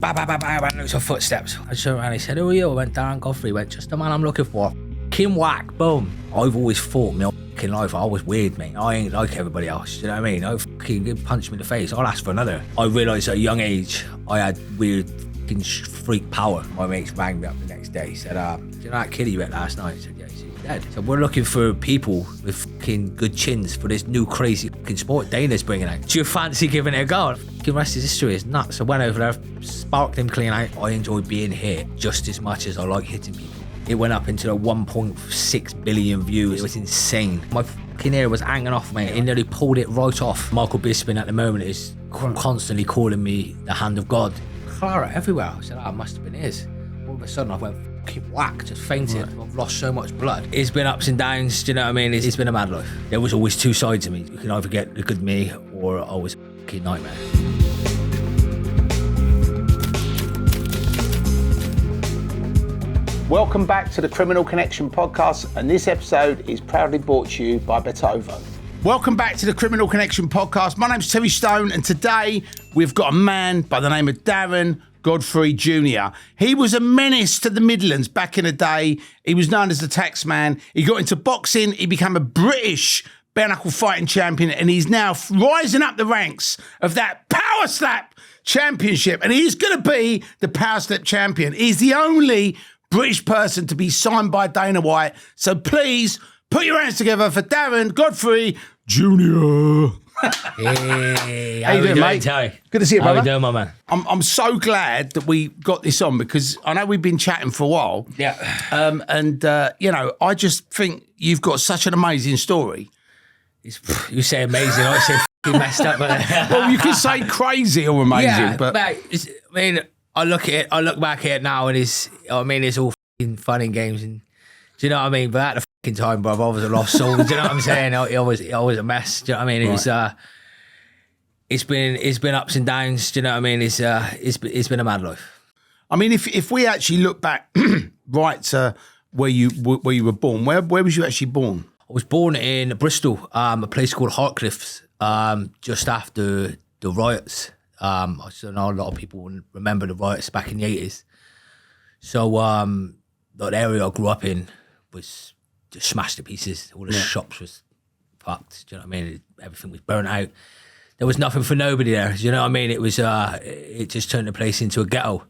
Bah, bah, bah, bah, bah, loads of footsteps. I turned around and he said, who are you? I went, Darren Godfrey. He went, just the man I'm looking for. Kim whack, boom. I've always thought my fucking life, I was weird, mate. I ain't like everybody else, you know what I mean? I fucking punch me in the face, I'll ask for another. I realised at a young age, I had weird fucking freak power. My mates rang me up the next day, said, do you know that kid you met last night? I said, yeah, he's dead. So we're looking for people with fucking good chins for this new crazy fucking sport Dana's bringing out. Do you fancy giving it a go? The rest of history is nuts. I went over there, sparked him clean out. I enjoy being hit just as much as I like hitting people. It went up into the 1.6 billion views. It was insane. My fucking ear was hanging off, mate. He nearly pulled it right off. Michael Bisping at the moment is constantly calling me the hand of God. Clara everywhere. I said, it must have been his. All of a sudden I went fucking whack, just fainted. Right. I've lost so much blood. It's been ups and downs, do you know what I mean? It's been a mad life. There was always two sides of me. You can either get the good me or I was a fucking nightmare. Welcome back to the Criminal Connection podcast, and this episode is proudly brought to you by Betovo. Welcome back to the Criminal Connection podcast. My name's Terry Stone, and today we've got a man by the name of Darren Godfrey Junior. He was a menace to the Midlands back in the day. He was known as the tax man. He got into boxing. He became a British bare knuckle fighting champion, and he's now rising up the ranks of that power slap championship, and he's going to be the power slap champion. He's the only British person to be signed by Dana White. So please put your hands together for Darren Godfrey Junior. Hey, how you doing, mate? Terry? Good to see you, brother. How you doing, my man? I'm so glad that we got this on because I know we've been chatting for a while. Yeah. You know, I just think you've got such an amazing story. You say amazing, I say fucking messed up. Well, you can say crazy or amazing, yeah, but mate, I mean, I look back at it now, and it's all fucking fun and games, and do you know what I mean? But at the fucking time, bro, I was a lost soul. Do you know what I'm saying? I was a mess. Do you know what I mean? Right. It's been ups and downs. Do you know what I mean? It's been a mad life. I mean, if we actually look back right to where you were born, where was you actually born? I was born in Bristol, a place called Hartcliffs, just after the riots. I know a lot of people wouldn't remember the riots back in the 80s. So the area I grew up in was just smashed to pieces. All the shops was fucked. Do you know what I mean? Everything was burnt out. There was nothing for nobody there. Do you know what I mean? It was it just turned the place into a ghetto,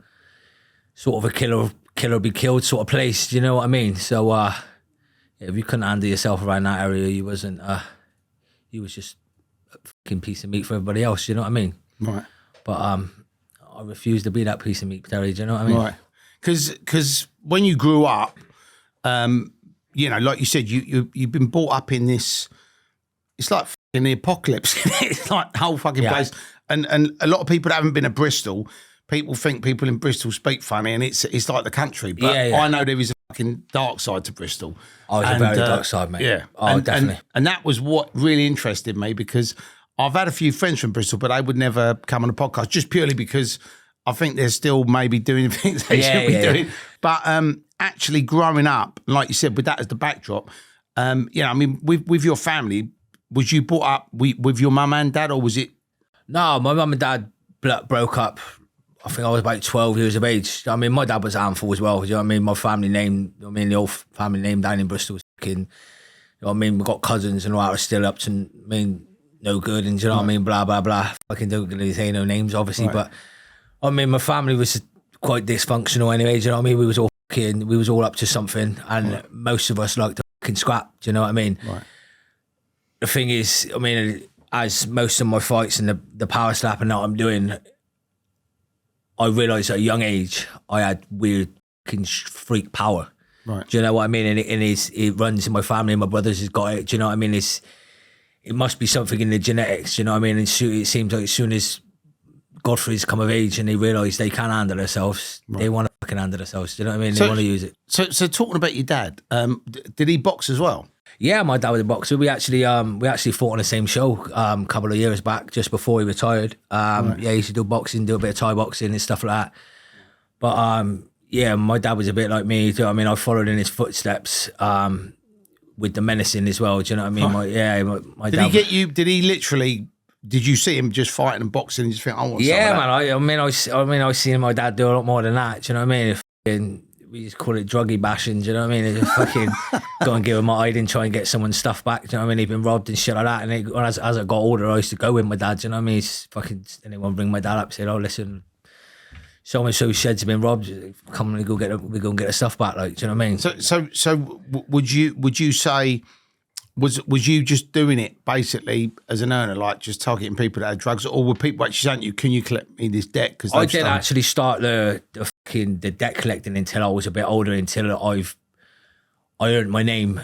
sort of a killer be killed sort of place. Do you know what I mean? So if you couldn't handle yourself around that area, you was just a fucking piece of meat for everybody else. Do you know what I mean? Right. But I refuse to be that piece of meat, Terry. Do you know what I mean? Right. Because when you grew up, you know, like you said, you've been brought up in this. It's like in the apocalypse. It's like the whole fucking place. And a lot of people that haven't been to Bristol, people think people in Bristol speak funny, and it's like the country. But I know there is a fucking dark side to Bristol. Oh, it's a very dark side, mate. Yeah. Definitely. And that was what really interested me because I've had a few friends from Bristol, but they would never come on a podcast just purely because I think they're still maybe doing things they should be doing. But actually growing up, like you said, with that as the backdrop, you know, I mean, with your family, was you brought up with your mum and dad, or was it? No, my mum and dad broke up. I think I was about 12 years of age. I mean, my dad was a handful as well. You know what I mean? My family name, the old family name down in Bristol was fucking, you know what I mean? We've got cousins and all that are still up to, no good, and do you know what I mean? Blah, blah, blah. Fucking don't really say no names, obviously, but I mean, my family was quite dysfunctional anyway, do you know what I mean? We was all up to something, and most of us liked to fucking scrap, do you know what I mean? Right. The thing is, I mean, as most of my fights and the power slapping that I'm doing, I realised at a young age I had weird fucking freak power. Right. Do you know what I mean? And it runs in my family, and my brothers has got it, do you know what I mean? It must be something in the genetics, you know what I mean? And it seems like as soon as Godfrey's come of age and they realise they can handle themselves, they want to fucking handle themselves, do you know what I mean? They want to use it. So talking about your dad, did he box as well? Yeah, my dad was a boxer. We actually fought on the same show a couple of years back, just before he retired. Yeah, he used to do boxing, do a bit of Thai boxing and stuff like that. But yeah, my dad was a bit like me, do you know what I mean? I followed in his footsteps. With the menacing as well, do you know what I mean? Right. My did dad. he get you? Did he literally did you see him just fighting and boxing and just think, I want some of that? Man. I was seeing my dad do a lot more than that. Do you know what I mean? We just call it druggy bashing. Do you know what I mean? Just fucking go and give him my ID and try and get someone's stuff back. Do you know what I mean? He'd been robbed and shit like that. And as I got older, I used to go with my dad. Do you know what I mean? He's fucking anyone bring my dad up, saying, "Oh, listen, so and so sheds have been robbed. Come and we go and get the stuff back." Like, do you know what I mean? So would you say? Was you just doing it basically as an earner, like just targeting people that had drugs, or were people actually saying, "Can you collect me this debt?" Because I didn't actually start the debt collecting until I was a bit older, until I earned my name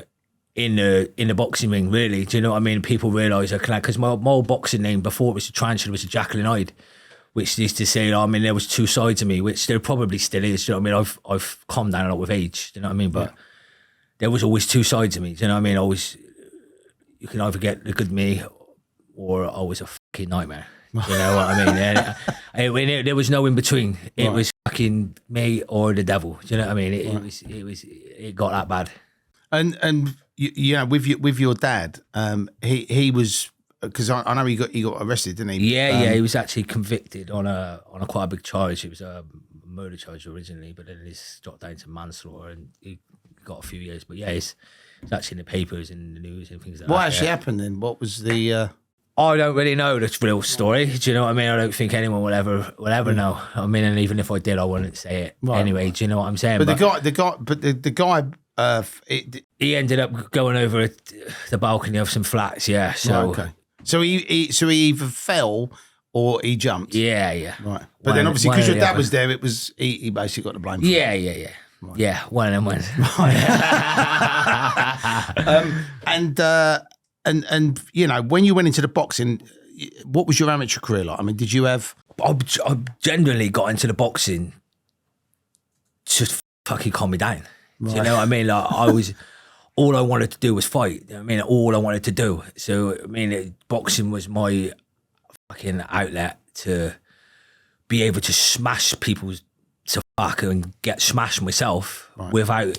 in the boxing ring. Really, do you know what I mean? People realise I collect, because my old boxing name before it was a tarantula was a Jacqueline Hyde, which used to say, I mean, there was two sides of me, which there probably still is. Do you know what I mean? I've calmed down a lot with age. Do you know what I mean? But there was always two sides of me. Do you know what I mean? Always. You can either get the good me, or I was a fucking nightmare. You know what I mean? There was no in between. It was fucking me or the devil. Do you know what I mean? It got that bad. And you know, with your dad, he was, because I know he got arrested, didn't he? Yeah, he was actually convicted on a quite a big charge. It was a murder charge originally, but then it's dropped down to manslaughter, and he got a few years. But yeah, it's actually in the papers and the news and things like that. What actually happened then? What was the? I don't really know the real story. Do you know what I mean? I don't think anyone will ever know. I mean, and even if I did, I wouldn't say it anyway. Do you know what I'm saying? But the guy, he ended up going over the balcony of some flats. Yeah. So So he either fell or he jumped. Yeah. Right. But then obviously because your dad was there, it was he basically got the blame. Yeah. Right. Yeah, one and one. And you know, when you went into the boxing, what was your amateur career like? I mean, did you have? I generally got into the boxing to fucking calm me down. Right. Do you know what I mean? Like all I wanted to do was fight. I mean, all I wanted to do. So I mean, boxing was my fucking outlet to be able to smash people's to fuck and get smashed myself without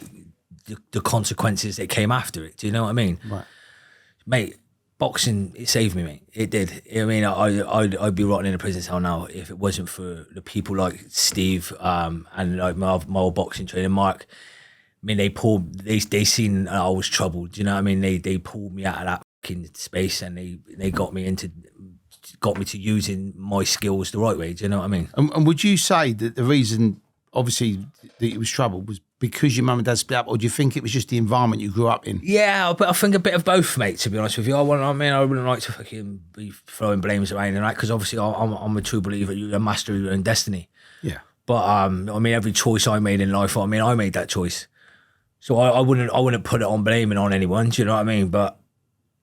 the consequences that came after it. Do you know what I mean? Right. Mate, boxing, it saved me, mate. It did. I mean, I'd be rotting in a prison cell now if it wasn't for the people like Steve and like my old boxing trainer, Mark. I mean, they seen I was troubled. Do you know what I mean? They pulled me out of that fucking space, and they got me to using my skills the right way. Do you know what I mean? And would you say that the reason, obviously, that it was trouble was because your mum and dad split up, or do you think it was just the environment you grew up in? Yeah, but I think a bit of both, mate, to be honest with you. I wouldn't like to fucking be throwing blames around and that, because obviously I'm a true believer you're a master of your own destiny. Yeah. But I mean, every choice I made in life, I made that choice. So I wouldn't put it on blaming on anyone, do you know what I mean? But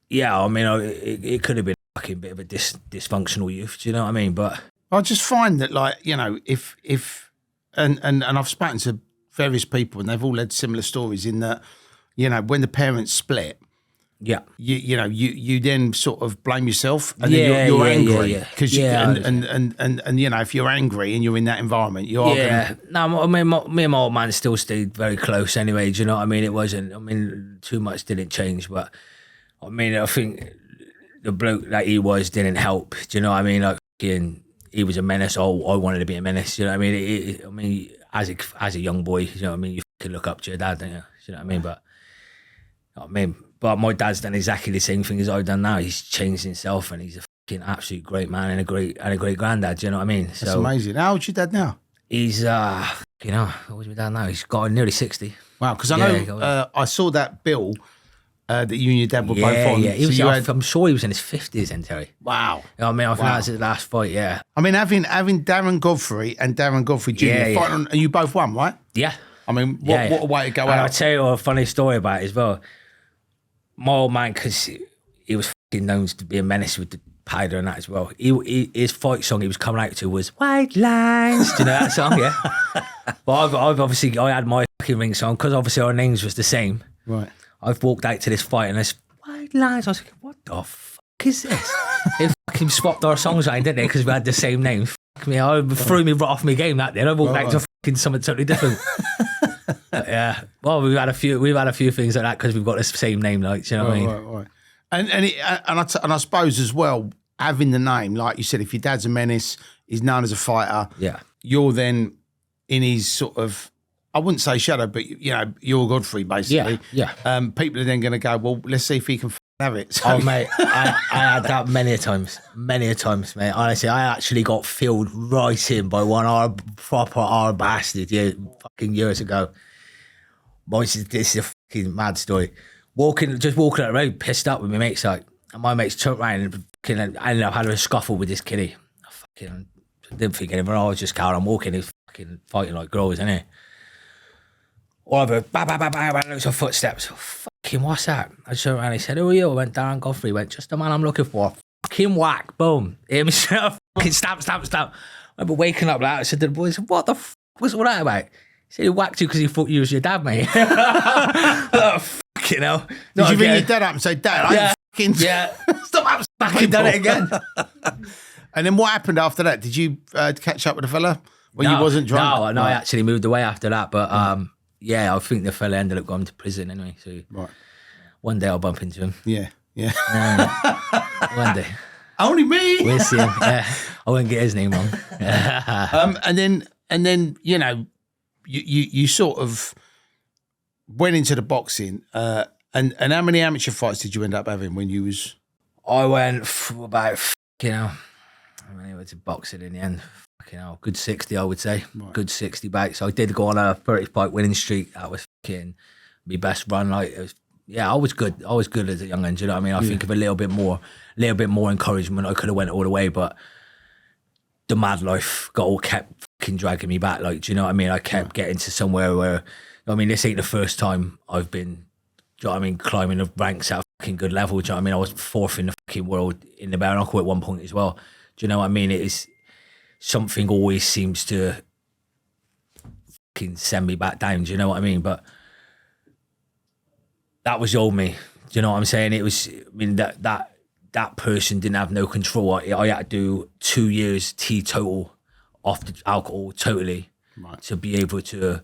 yeah, I mean, it could have been a fucking bit of a dysfunctional youth, do you know what I mean? But I just find that, like, you know, if and I've spoken to various people and they've all had similar stories in that, you know, when the parents split, you then sort of blame yourself, and then you're angry because and you know, if you're angry and you're in that environment, you're No, I mean, me and my old man still stayed very close anyway. Do you know what I mean? It wasn't. I mean, too much didn't change, but I mean, I think the bloke that he was didn't help. Do you know what I mean? Like, he was a menace. I wanted to be a menace. You know what I mean? As a young boy, you know what I mean? You can look up to your dad, don't you? You know what I mean? But my dad's done exactly the same thing as I've done now. He's changed himself, and he's a fucking absolute great man and a great granddad. Do you know what I mean? That's amazing. How old's your dad now? He's what's my dad now? He's got nearly 60. Wow, because I know I saw that bill that you and your dad were both on. Yeah, I'm sure he was in his 50s then, Terry. Wow. You know what I mean, I think that was his last fight, yeah. I mean, having Darren Godfrey and Darren Godfrey Junior fighting on, and you both won, right? Yeah. I mean, what a way to go out. I'll tell you a funny story about it as well. My old man, because he was fucking known to be a menace with the powder and that as well. His fight song he was coming out to was White Lines. Do you know that song? Yeah. But I had my fucking ring song, because obviously our names was the same. Right. I've walked out to this fight and there's White Lines. I was like, what the fuck is this? They fucking swapped our songs around, didn't they? Because we had the same name. Fuck me, I threw me right off my game that day. I walked out to fucking something totally different. Yeah. Well, we've had a few things like that because we've got the same name, like, do you know what I mean? Right. And I suppose as well, having the name, like you said, if your dad's a menace, he's known as a fighter. Yeah. You're then in his sort of, I wouldn't say shadow, but you're Godfrey basically. Yeah. People are then going to go, well, let's see if he can have it. So, Oh, mate, I had that many a times, mate. Honestly, I actually got filled right in by one proper bastard fucking years ago. This is a fucking mad story. Just walking up the road, pissed up with my mates, like, and my mates turned around and fucking ended up having a scuffle with this kiddie. I didn't think anything. I was just carrying on walking. He's fucking fighting like girls, isn't he? All over, bang, bang, bang, bang, bang, loads of footsteps. Fucking, what's that? I turned around and he said, who are you? I went, Darren Godfrey. He went, just the man I'm looking for. Fucking whack, boom. Hit himself, fucking stamp. I remember waking up like that. I said to the boys, what the f was all that about? He said he whacked you because he thought you was your dad, mate. Oh, fucking hell. Did you ring your dad up and say, Dad, I fucking... Yeah. Stop Fucking done it again. And then what happened after that? Did you catch up with the fella when you wasn't drunk? No, I actually moved away after that. But yeah, I think the fella ended up going to prison anyway. So one day I'll bump into him. Yeah. One day. Only me. We'll see him. Yeah. I won't get his name wrong. And then you sort of went into the boxing. And how many amateur fights did you end up having when you was? I went about, I went to boxing in the end. Good 60, I would say. Right. Good 60 bouts. I did go on a 30-fight winning streak. That was fucking my best run. Like, I was good. I was good as a young man. Do you know what I mean? I think of a little bit more encouragement. I could have went all the way, but the mad life kept fucking dragging me back. Like, do you know what I mean? I kept getting to somewhere where, this ain't the first time I've been, do you know what I mean, climbing the ranks at a fucking good level. Do you know what I mean? I was fourth in the fucking world in the bare knuckle at one point as well. Do you know what I mean? It is something always seems to fucking send me back down. Do you know what I mean? But that was old me. Do you know what I'm saying? It was, that person didn't have no control. I had to do 2 years teetotal off the alcohol totally to be able to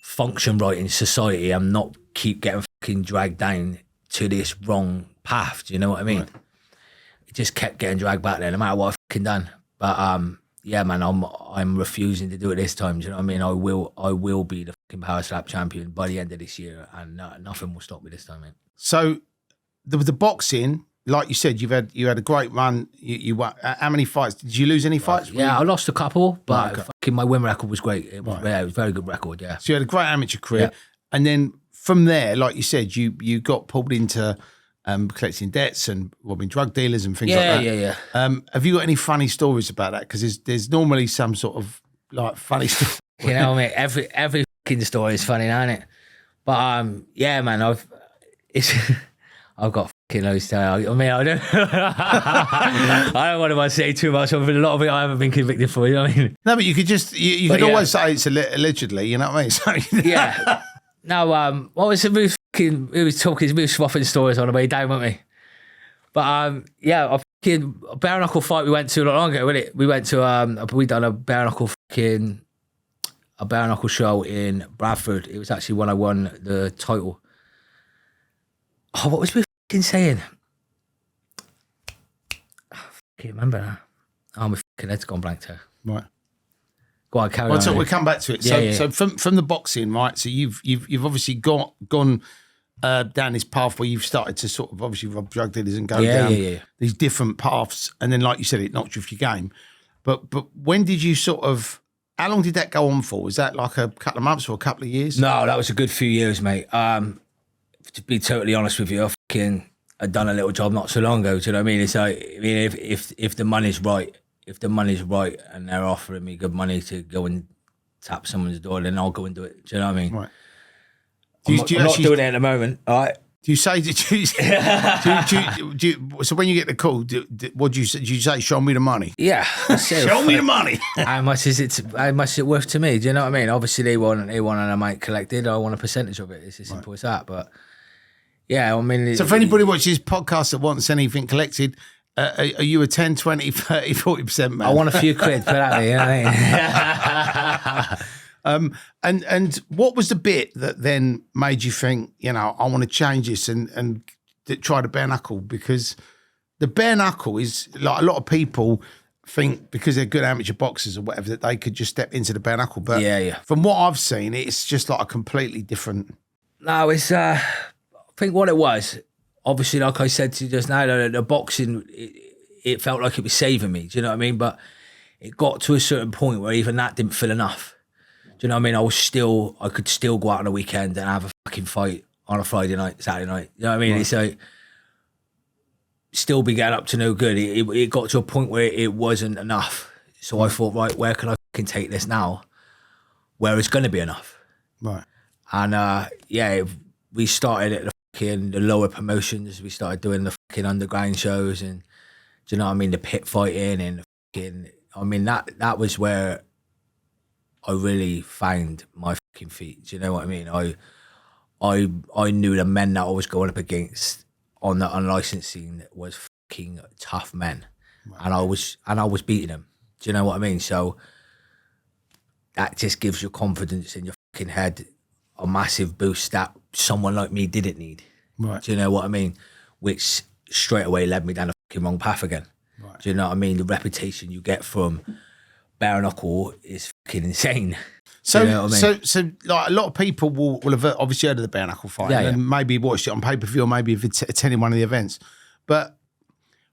function right in society and not keep getting fucking dragged down to this wrong path. Do you know what I mean? Right. It just kept getting dragged back there, no matter what I've fucking done. But yeah, man, I'm refusing to do it this time. Do you know what I mean? I will be the fucking power slap champion by the end of this year, and nothing will stop me this time, mate. So the boxing, like you said, you had a great run. You how many fights? Did you lose any fights? Yeah, I lost a couple, but fucking my win record was great. It was a very good record. Yeah. So you had a great amateur career, and then from there, like you said, you got pulled into collecting debts and robbing drug dealers and things like that. Yeah. Have you got any funny stories about that? Because there's normally some sort of like funny story. You know, mate, every fucking story is funny, isn't it? But yeah, man, I've got fucking loads to tell. I mean, I don't want to say too much. A lot of it I haven't been convicted for. You know what I mean? No, but you could just you could always say it's allegedly. You know what I mean? So, yeah. No, what was it? We was swapping stories on the way down, weren't we? But yeah, a fucking bare knuckle fight we went to not long ago, wasn't it? We went to we done a bare knuckle show in Bradford. It was actually when I won the title. Oh, what was we fucking saying? I can't remember that. Oh, my fucking head's gone blank too. Right. Go on, carry on. So we'll come back to it. So from the boxing, right? So you've obviously gone down this path where you've started to sort of obviously rob drug dealers and go down these different paths, and then like you said, it knocked you off your game. But when did you sort of? How long did that go on for? Was that like a couple of months or a couple of years? No, that was a good few years, mate. To be totally honest with you, I'd done a little job not so long ago. Do you know what I mean? It's like, I mean, if the money's right. If the money's right and they're offering me good money to go and tap someone's door, then I'll go and do it. Do you know what I mean? Right. I'm not doing it at the moment. All right. Do you say? So when you get the call, what do you say? Do you say, "Show me the money"? Yeah. Show me the money. How much is it? How much is it worth to me? Do you know what I mean? Obviously, they want an amount collected. I want a percentage of it. It's as simple as that. But yeah, I mean. So for anybody watching this podcast that wants anything collected. Are you a 10, 20, 30, 40% man? I want a few quid, put that way, you know what I mean? And what was the bit that then made you think, I want to change this and try to bare knuckle? Because the bare knuckle is like a lot of people think because they're good amateur boxers or whatever that they could just step into the bare knuckle. But from what I've seen, it's just like a completely different. No, it's I think what it was, obviously, like I said to you just now, the boxing, it felt like it was saving me. Do you know what I mean? But it got to a certain point where even that didn't feel enough. Do you know what I mean? I could still go out on a weekend and have a fucking fight on a Friday night, Saturday night. You know what I mean? Right. It's like, still be getting up to no good. It got to a point where it wasn't enough. So I thought, right, where can I fucking take this now? Where it's going to be enough. Right. And we started at the lower promotions. We started doing the fucking underground shows, and do you know what I mean? The pit fighting and the fucking, I mean, that was where I really found my fucking feet. Do you know what I mean? I knew the men that I was going up against on the unlicensed scene was fucking tough men, right. and I was beating them. Do you know what I mean? So that just gives you confidence in your fucking head, a massive boost that someone like me didn't need. Right. Do you know what I mean? Which straight away led me down the fucking wrong path again. Right. Do you know what I mean? The reputation you get from bare knuckle is fucking insane. So, you know what I mean? so like a lot of people will have obviously heard of the bare knuckle fight and maybe watched it on pay-per-view or maybe attended one of the events. But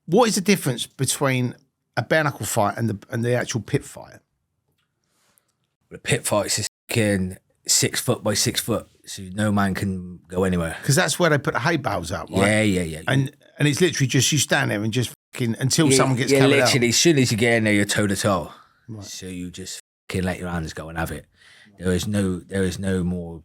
what is the difference between a bare knuckle fight and the actual pit fight? The pit fight is fucking 6 foot by 6 foot, so no man can go anywhere. Because that's where they put the hay bales out, right? Yeah. And it's literally just you stand there and just fucking until someone gets carried out. Literally, as soon as you get in there, you're toe to toe. Right. So you just fucking let your hands go and have it. There is no more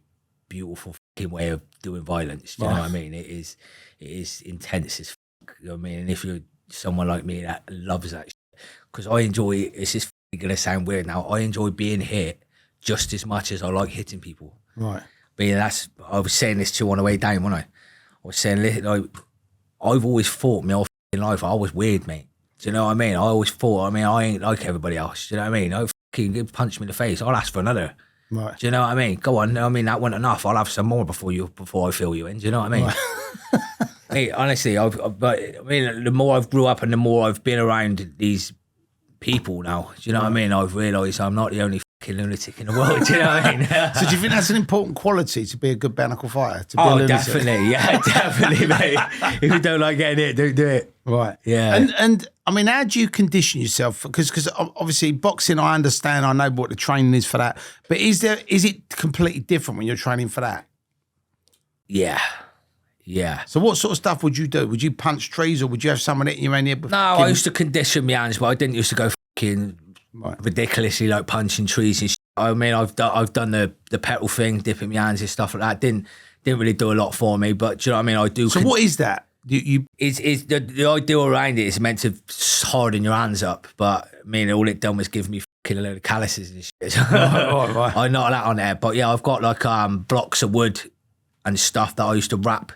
beautiful fucking way of doing violence. Do you know what I mean? It is intense as fuck. You know what I mean? And if you're someone like me that loves that shit, because I enjoy, it's just gonna sound weird now, I enjoy being hit just as much as I like hitting people. Right. But yeah, I was saying this to you on the way down, wasn't I? I was saying, like, I've always thought my whole fucking life I was weird, mate. Do you know what I mean? I always thought, I mean, I ain't like everybody else. Do you know what I mean? I fucking punch me in the face, I'll ask for another. Right. Do you know what I mean? Go on. I mean, that wasn't enough. I'll have some more before I fill you in. Do you know what I mean? Right. Hey, honestly, the more I've grew up and the more I've been around these people now, do you know what I mean? I've realised I'm not the only fucking lunatic in the world. Do you know what I mean? So do you think that's an important quality to be a good bare knuckle fighter? To be a lunatic? Definitely. Yeah, definitely, mate. If you don't like getting it, don't do it. Right. Yeah. And I mean, how do you condition yourself? Because obviously boxing, I understand, I know what the training is for that. But is it completely different when you're training for that? Yeah. Yeah. So what sort of stuff would you do? Would you punch trees or would you have someone hitting you in the head? No, I used to condition my hands, but I didn't used to go fucking ridiculously like punching trees and shit. I mean, I've done the pedal thing, dipping my hands and stuff like that. Didn't really do a lot for me, but do you know what I mean? I do. So what is that? Is the idea around it is meant to harden your hands up, but I mean, all it done was give me fucking a load of calluses and shit. Right. I know that on there, but yeah, I've got like blocks of wood and stuff that I used to wrap,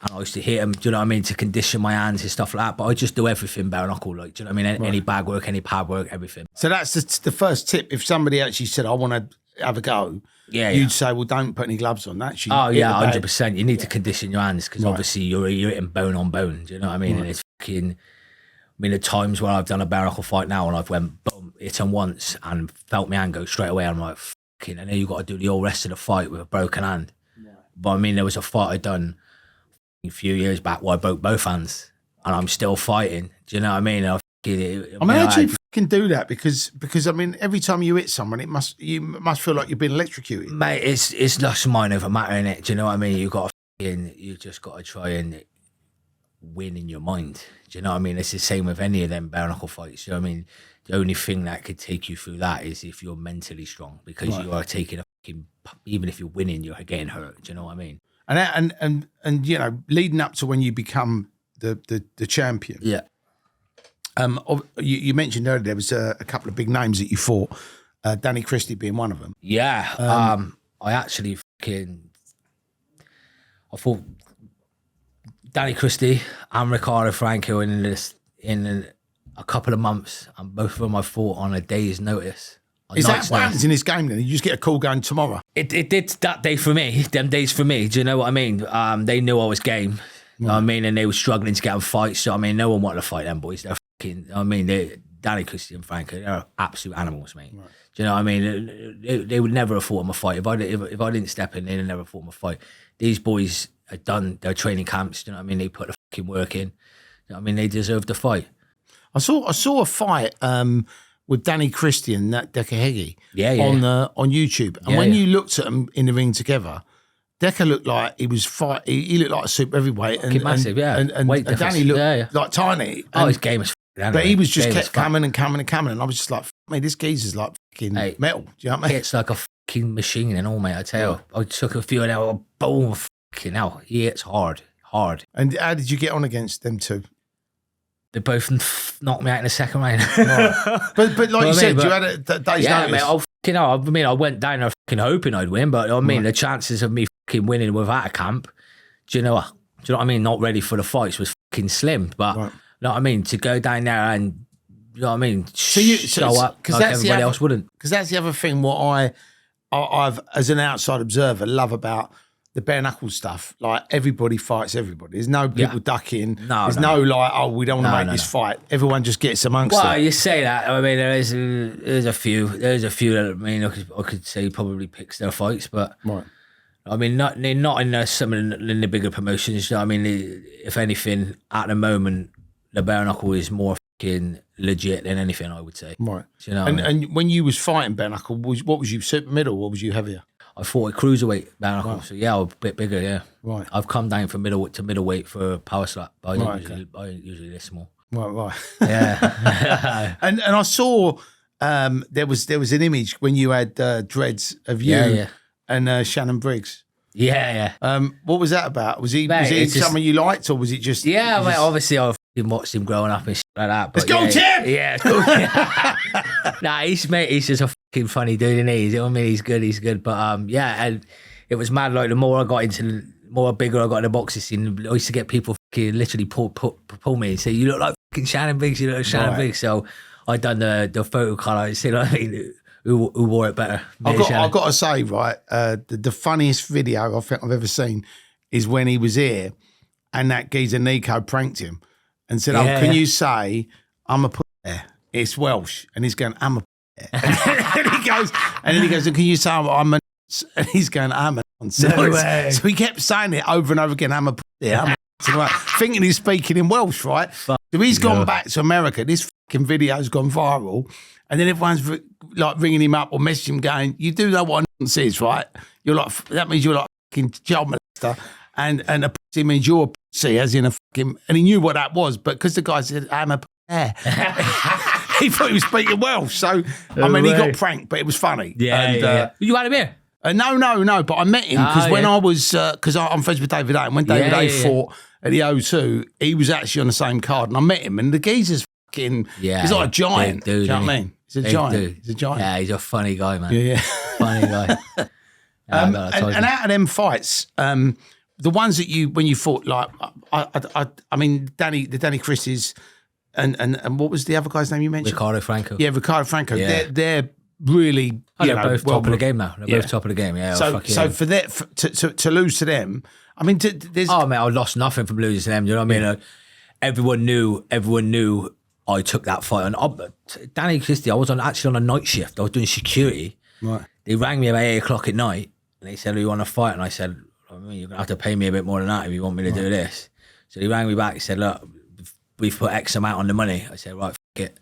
and I used to hit them. Do you know what I mean? To condition my hands and stuff like that. But I just do everything bare knuckle, like, do you know what I mean? Any bag work, any pad work, everything. So that's the first tip. If somebody actually said, "I want to have a go," you'd say, "Well, don't put any gloves on." That. 100%. You need to condition your hands because obviously you're hitting bone on bone. Do you know what I mean? Right. And it's fucking. I mean, the times where I've done a bare knuckle fight now and I've went boom, hit them once and felt my hand go straight away. I'm like, fucking. And then you got to do the whole rest of the fight with a broken hand. Yeah. But I mean, there was a fight I done a few years back where I broke both hands and I'm still fighting. Do you know what I mean? How do you fucking do that? Because I mean, every time you hit someone, you must feel like you've been electrocuted. Mate, it's just mind over matter, innit? Do you know what I mean? You just got to try and win in your mind. Do you know what I mean? It's the same with any of them bare knuckle fights. Do you know what I mean? The only thing that could take you through that is if you're mentally strong, because you are taking a fucking, even if you're winning, you're getting hurt. Do you know what I mean? And you know, leading up to when you become the champion. Yeah. You mentioned earlier there was a couple of big names that you fought, Danny Christie being one of them. Yeah. I actually I fought Danny Christie and Ricardo Franco in a couple of months, and both of them I fought on a day's notice. Is that what happens in this game then? You just get a call going tomorrow? It did that day for me, them days for me. Do you know what I mean? They knew I was game. You know what I mean? And they were struggling to get them fights. So, I mean, no one wanted to fight them boys. They're fucking, I mean, Danny, Christie and Franco, they're absolute animals, mate. Right. Do you know what I mean? They would never have fought him a fight. If I didn't step in, they'd have never fought him a fight. These boys had done their training camps. Do you know what I mean? They put the fucking work in. You know what I mean? They deserve to fight. I saw a fight with Danny Christie and that Decker Heggie on YouTube. And when you looked at them in the ring together, Decker looked like he was fight. He looked like a super heavyweight, and massive, and Danny looked like tiny. Oh, his game was. But he was just kept coming and coming and coming, and I was just like, mate, this geezer's like fucking metal. Do you know what I mean? It's like a fucking machine and all, mate. I tell you, I took a few and now, boom, fucking hell. He hits hard. And how did you get on against them two? They both knocked me out in the second round. Right. But like you said, you had a day's notice. Mate, I went down there fucking hoping I'd win, but I mean, the chances of me fucking winning without a camp, do you know what I mean? Not ready for the fights was fucking slim. But you know what I mean? To go down there and, you know what I mean? Show up like everybody else wouldn't. Because that's the other thing. What I've as an outside observer love about the bare knuckle stuff. Like everybody fights everybody. There's no people ducking. There's no like, oh, we don't want to make this fight. Everyone just gets amongst it. Well, you say that. I mean, there's a few that I mean I could say probably picks their fights, but I mean not in some in the bigger promotions. You know what I mean, if anything, at the moment, the bare knuckle is more fucking legit than anything, I would say. Right. You know, and when you was fighting bare knuckle, what was you, super middle, or was you heavier? I fought at cruiserweight bare knuckle, so I was a bit bigger, yeah. Right. I've come down from middleweight to middleweight for power slap, but I usually this small. Right. Yeah. and I saw there was an image when you had dreads of you and Shannon Briggs. Yeah. What was that about? Was he someone you liked, or was it just? Yeah, mate, obviously I've watched him growing up and shit like that. But let's go, Tim! Yeah, let's go. Nah, he's just a fucking funny dude, isn't he? I mean, he's good. But and it was mad. Like the more I got into, the more bigger I got in the boxing scene, I used to get people fucking literally pull me and say, "You look like fucking Shannon Briggs. You look like Shannon Briggs." So I done the photo colour. See what I mean? Who wore it better? I've got to say, right, the funniest video I think I've ever seen is when he was here and that geezer Nico pranked him and said, can you say, I'm a put there? It's Welsh. And he's going, I'm a put there. And then he goes, can you say I'm a and he's going, I'm a So he kept saying it over and over again, I'm a put there, thinking he's speaking in Welsh, right? So he's gone back to America. This fucking video's gone viral. And then everyone's like ringing him up or messaging him going, you do know what a nonsense is, right? You're like, that means you're like a fucking child molester. And a pussy means you're a pussy, as in a fucking, and he knew what that was, but because the guy said, I'm a pussy, he thought he was speaking Welsh. So, I mean, he got pranked, but it was funny. Yeah. You had him here? No, but I met him because when I was, because I'm friends with David A, and when David A fought at the O2, he was actually on the same card, and I met him, and the geezer's fucking, he's like a giant. Dude, do you know what I mean? He's a giant. Dude. He's a giant. Yeah, he's a funny guy, man. Yeah. Funny guy. And out of them fights, the ones that when you fought, like, I mean, the Danny Christie's, and what was the other guy's name you mentioned? Ricardo Franco. Yeah, Ricardo Franco. Yeah. They're really, they're both top of the game now. They're both top of the game. Yeah. So for that, to lose to them, I mean, there's. Oh man, I lost nothing from losing to them. You know what I mean? Everyone knew. I took that fight on. Danny Christie, I was actually on a night shift. I was doing security. Right. They rang me about 8 o'clock at night and they said, "Do you want to fight?" And I said, "I mean, you're gonna have to pay me a bit more than that if you want me to do this." So they rang me back and said, "Look, we've put X amount on the money." I said, "Right, f it."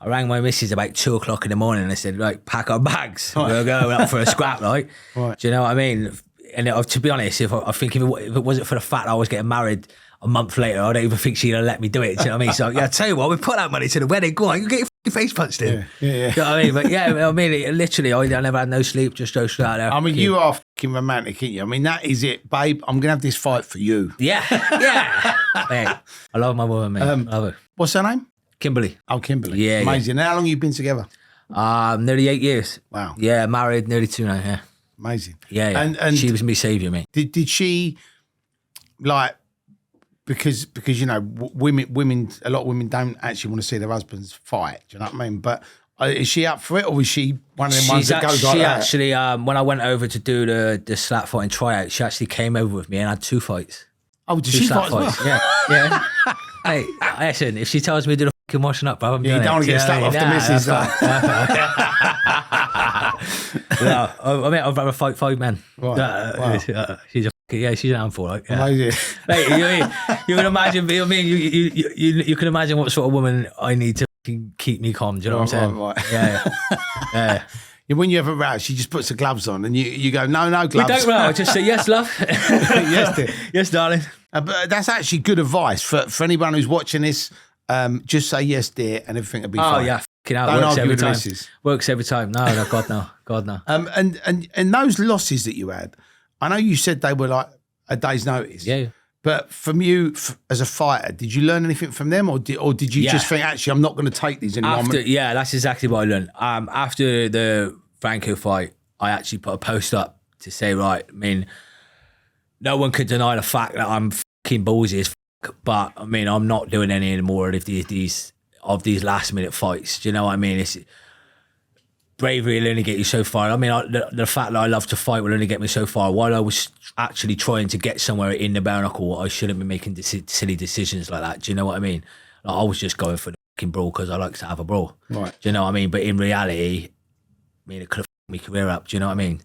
I rang my missus about 2 o'clock in the morning and I said, "Right, pack our bags. We're going up for a scrap, right?" Do you know what I mean? And to be honest, I think if it wasn't for the fact that I was getting married a month later, I don't even think she'd have let me do it. Do you know what I mean? So I tell you what, we put that money to the wedding. Go on, you get your fucking face punched in. Yeah. Do you know what I mean? But yeah, I mean, literally, I never had no sleep, just go straight out there. I mean, you are fucking romantic, aren't you? I mean, that is it, babe. I'm gonna have this fight for you. Yeah. Mate, I love my woman, mate. I love her. What's her name? Kimberly. Oh, Kimberly. Yeah. Amazing. How long have you been together? Nearly 8 years. Wow. Yeah, married, nearly 2 now. Yeah. Amazing. Yeah. And she was me saviour, mate. Did she like? Because you know women a lot of women don't actually want to see their husbands fight. Do you know what I mean? But is she up for it, or was she one of them ones that goes like that? She actually, when I went over to do the slap fighting tryout, she actually came over with me and had 2 fights. Oh, did she fight as well? Yeah. Hey, listen, if she tells me to do the fucking washing up, bro, I'm doing you don't want to get slapped off the missus. No, I mean, I'd rather fight 5 men. Right. Wow. She's an handful. Like, yeah. Amazing. Mate, you can imagine. I mean, you can imagine what sort of woman I need to keep me calm. Do you know what I'm saying? Right. Yeah. When you have a row, she just puts the gloves on, and you go, no gloves. We don't row. I just say yes, love. Yes, dear. Yes, darling. But that's actually good advice for anyone who's watching this. Just say yes, dear, and everything will be fine. Oh yeah, fucking hell. Don't Works argue every with the time. missus. Works every time. No, God no. And those losses that you had, I know you said they were like a day's notice. Yeah. But from you as a fighter, did you learn anything from them, or did you just think, actually, I'm not going to take these anymore? Yeah, that's exactly what I learned. After the Franco fight, I actually put a post up to say, right, I mean, no one could deny the fact that I'm fucking ballsy as fuck, but I mean, I'm not doing any more of these last minute fights. Do you know what I mean? It's bravery will only get you so far. I mean, the fact that I love to fight will only get me so far. While I was actually trying to get somewhere in the bare knuckle, I shouldn't be making silly decisions like that. Do you know what I mean? Like, I was just going for the fucking brawl because I like to have a brawl. Right. Do you know what I mean? But in reality, I mean, it could have fucked my career up. Do you know what I mean?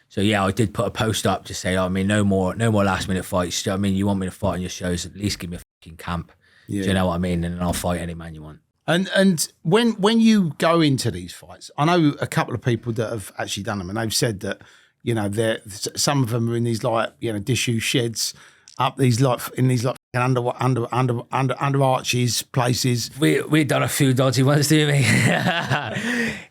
So yeah, I did put a post up to say, I mean, no more last minute fights. Do you know what I mean? You want me to fight on your shows? At least give me a fucking camp. Yeah. Do you know what I mean? And then I'll fight any man you want. And when you go into these fights, I know a couple of people that have actually done them, and they've said that, you know, some of them are in these, like, you know, disused sheds, up these, like, in these, like, under arches places. We done a few dodgy ones, do we?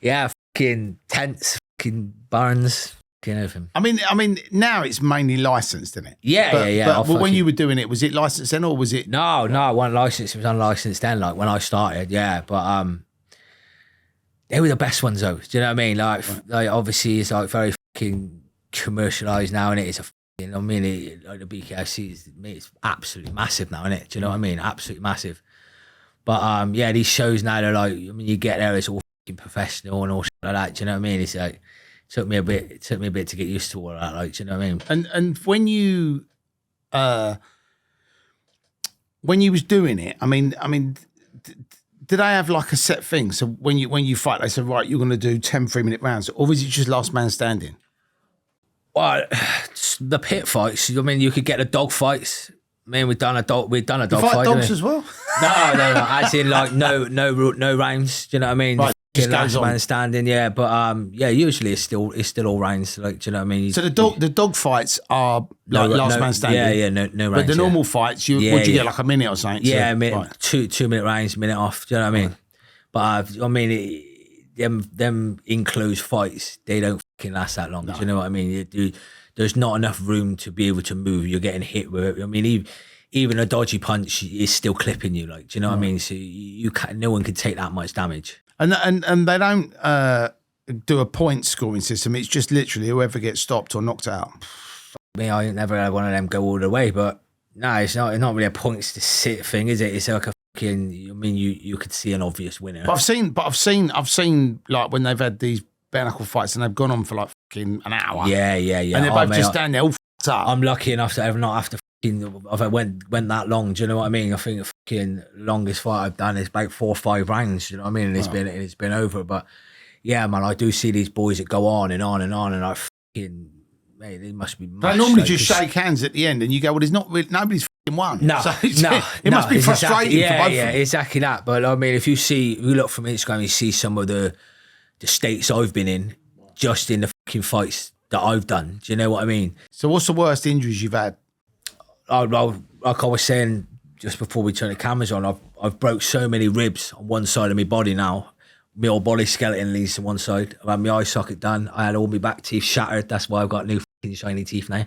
Yeah, fucking tents, fucking barns. I mean, now it's mainly licensed, isn't it? Yeah. But when you were doing it, was it licensed then, or was it? No, it wasn't licensed. It was unlicensed then, like when I started. Yeah, but they were the best ones though. Do you know what I mean? Like obviously it's like very fucking commercialized now, and it's a fucking. I mean, like the BKFC it's absolutely massive now, isn't it? Do you know what I mean? Absolutely massive. But yeah, these shows now they're like, I mean, you get there, it's all fucking professional and all shit like that. Do you know what I mean? It's like. It took me a bit to get used to all that, like, do you know what I mean? And when you was doing it, I mean, did I have like a set thing? So when you fight, they said, right, you're going to do 10 3-minute rounds, or was it just last man standing? Well, the pit fights. I mean, you could get the dog fights. I mean, we've done a dog you fight. Fight dogs as well? No. As in, like, no rounds. Do you know what I mean? Right. Last man standing, yeah, but yeah, usually it's still all rounds, like, do you know what I mean? So the dog fights are like last man standing. Yeah, no rounds. But the normal fights, would you get like a minute or something? Yeah, a minute, right. 2 minute rounds, minute off. Do you know what I mean? Right. But I mean, them enclosed fights, they don't fucking last that long. No. Do you know what I mean? There's not enough room to be able to move. You're getting hit with it. I mean, even a dodgy punch is still clipping you. Like, do you know what I mean? So you can't. No one can take that much damage. And they don't do a point scoring system. It's just literally whoever gets stopped or knocked out. I ain't never had one of them go all the way, but no, it's not really a points to sit thing, is it? It's like a fucking. I mean, you could see an obvious winner. But I've seen like when they've had these bare knuckle fights and they've gone on for like fucking an hour. Yeah. And they're both just standing there all f***ed up. I'm lucky enough to ever not have to. If I went that long, do you know what I mean? I think the fucking longest fight I've done is about 4 or 5 rounds. Do you know what I mean? And it's been over. But yeah, man, I do see these boys that go on and on and on, and I fucking mate, they must be. They normally just shake hands at the end, and you go, "Well, there's not really, nobody's fucking won." No, it must be frustrating for both. Yeah, exactly that. But I mean, if you look from Instagram, you see some of the states I've been in, just in the fucking fights that I've done. Do you know what I mean? So, what's the worst injuries you've had? Like I was saying just before we turn the cameras on, I've broke so many ribs on one side of my body now. My whole body skeleton leads to one side. I've had my eye socket done. I had all my back teeth shattered. That's why I've got new fucking shiny teeth now. You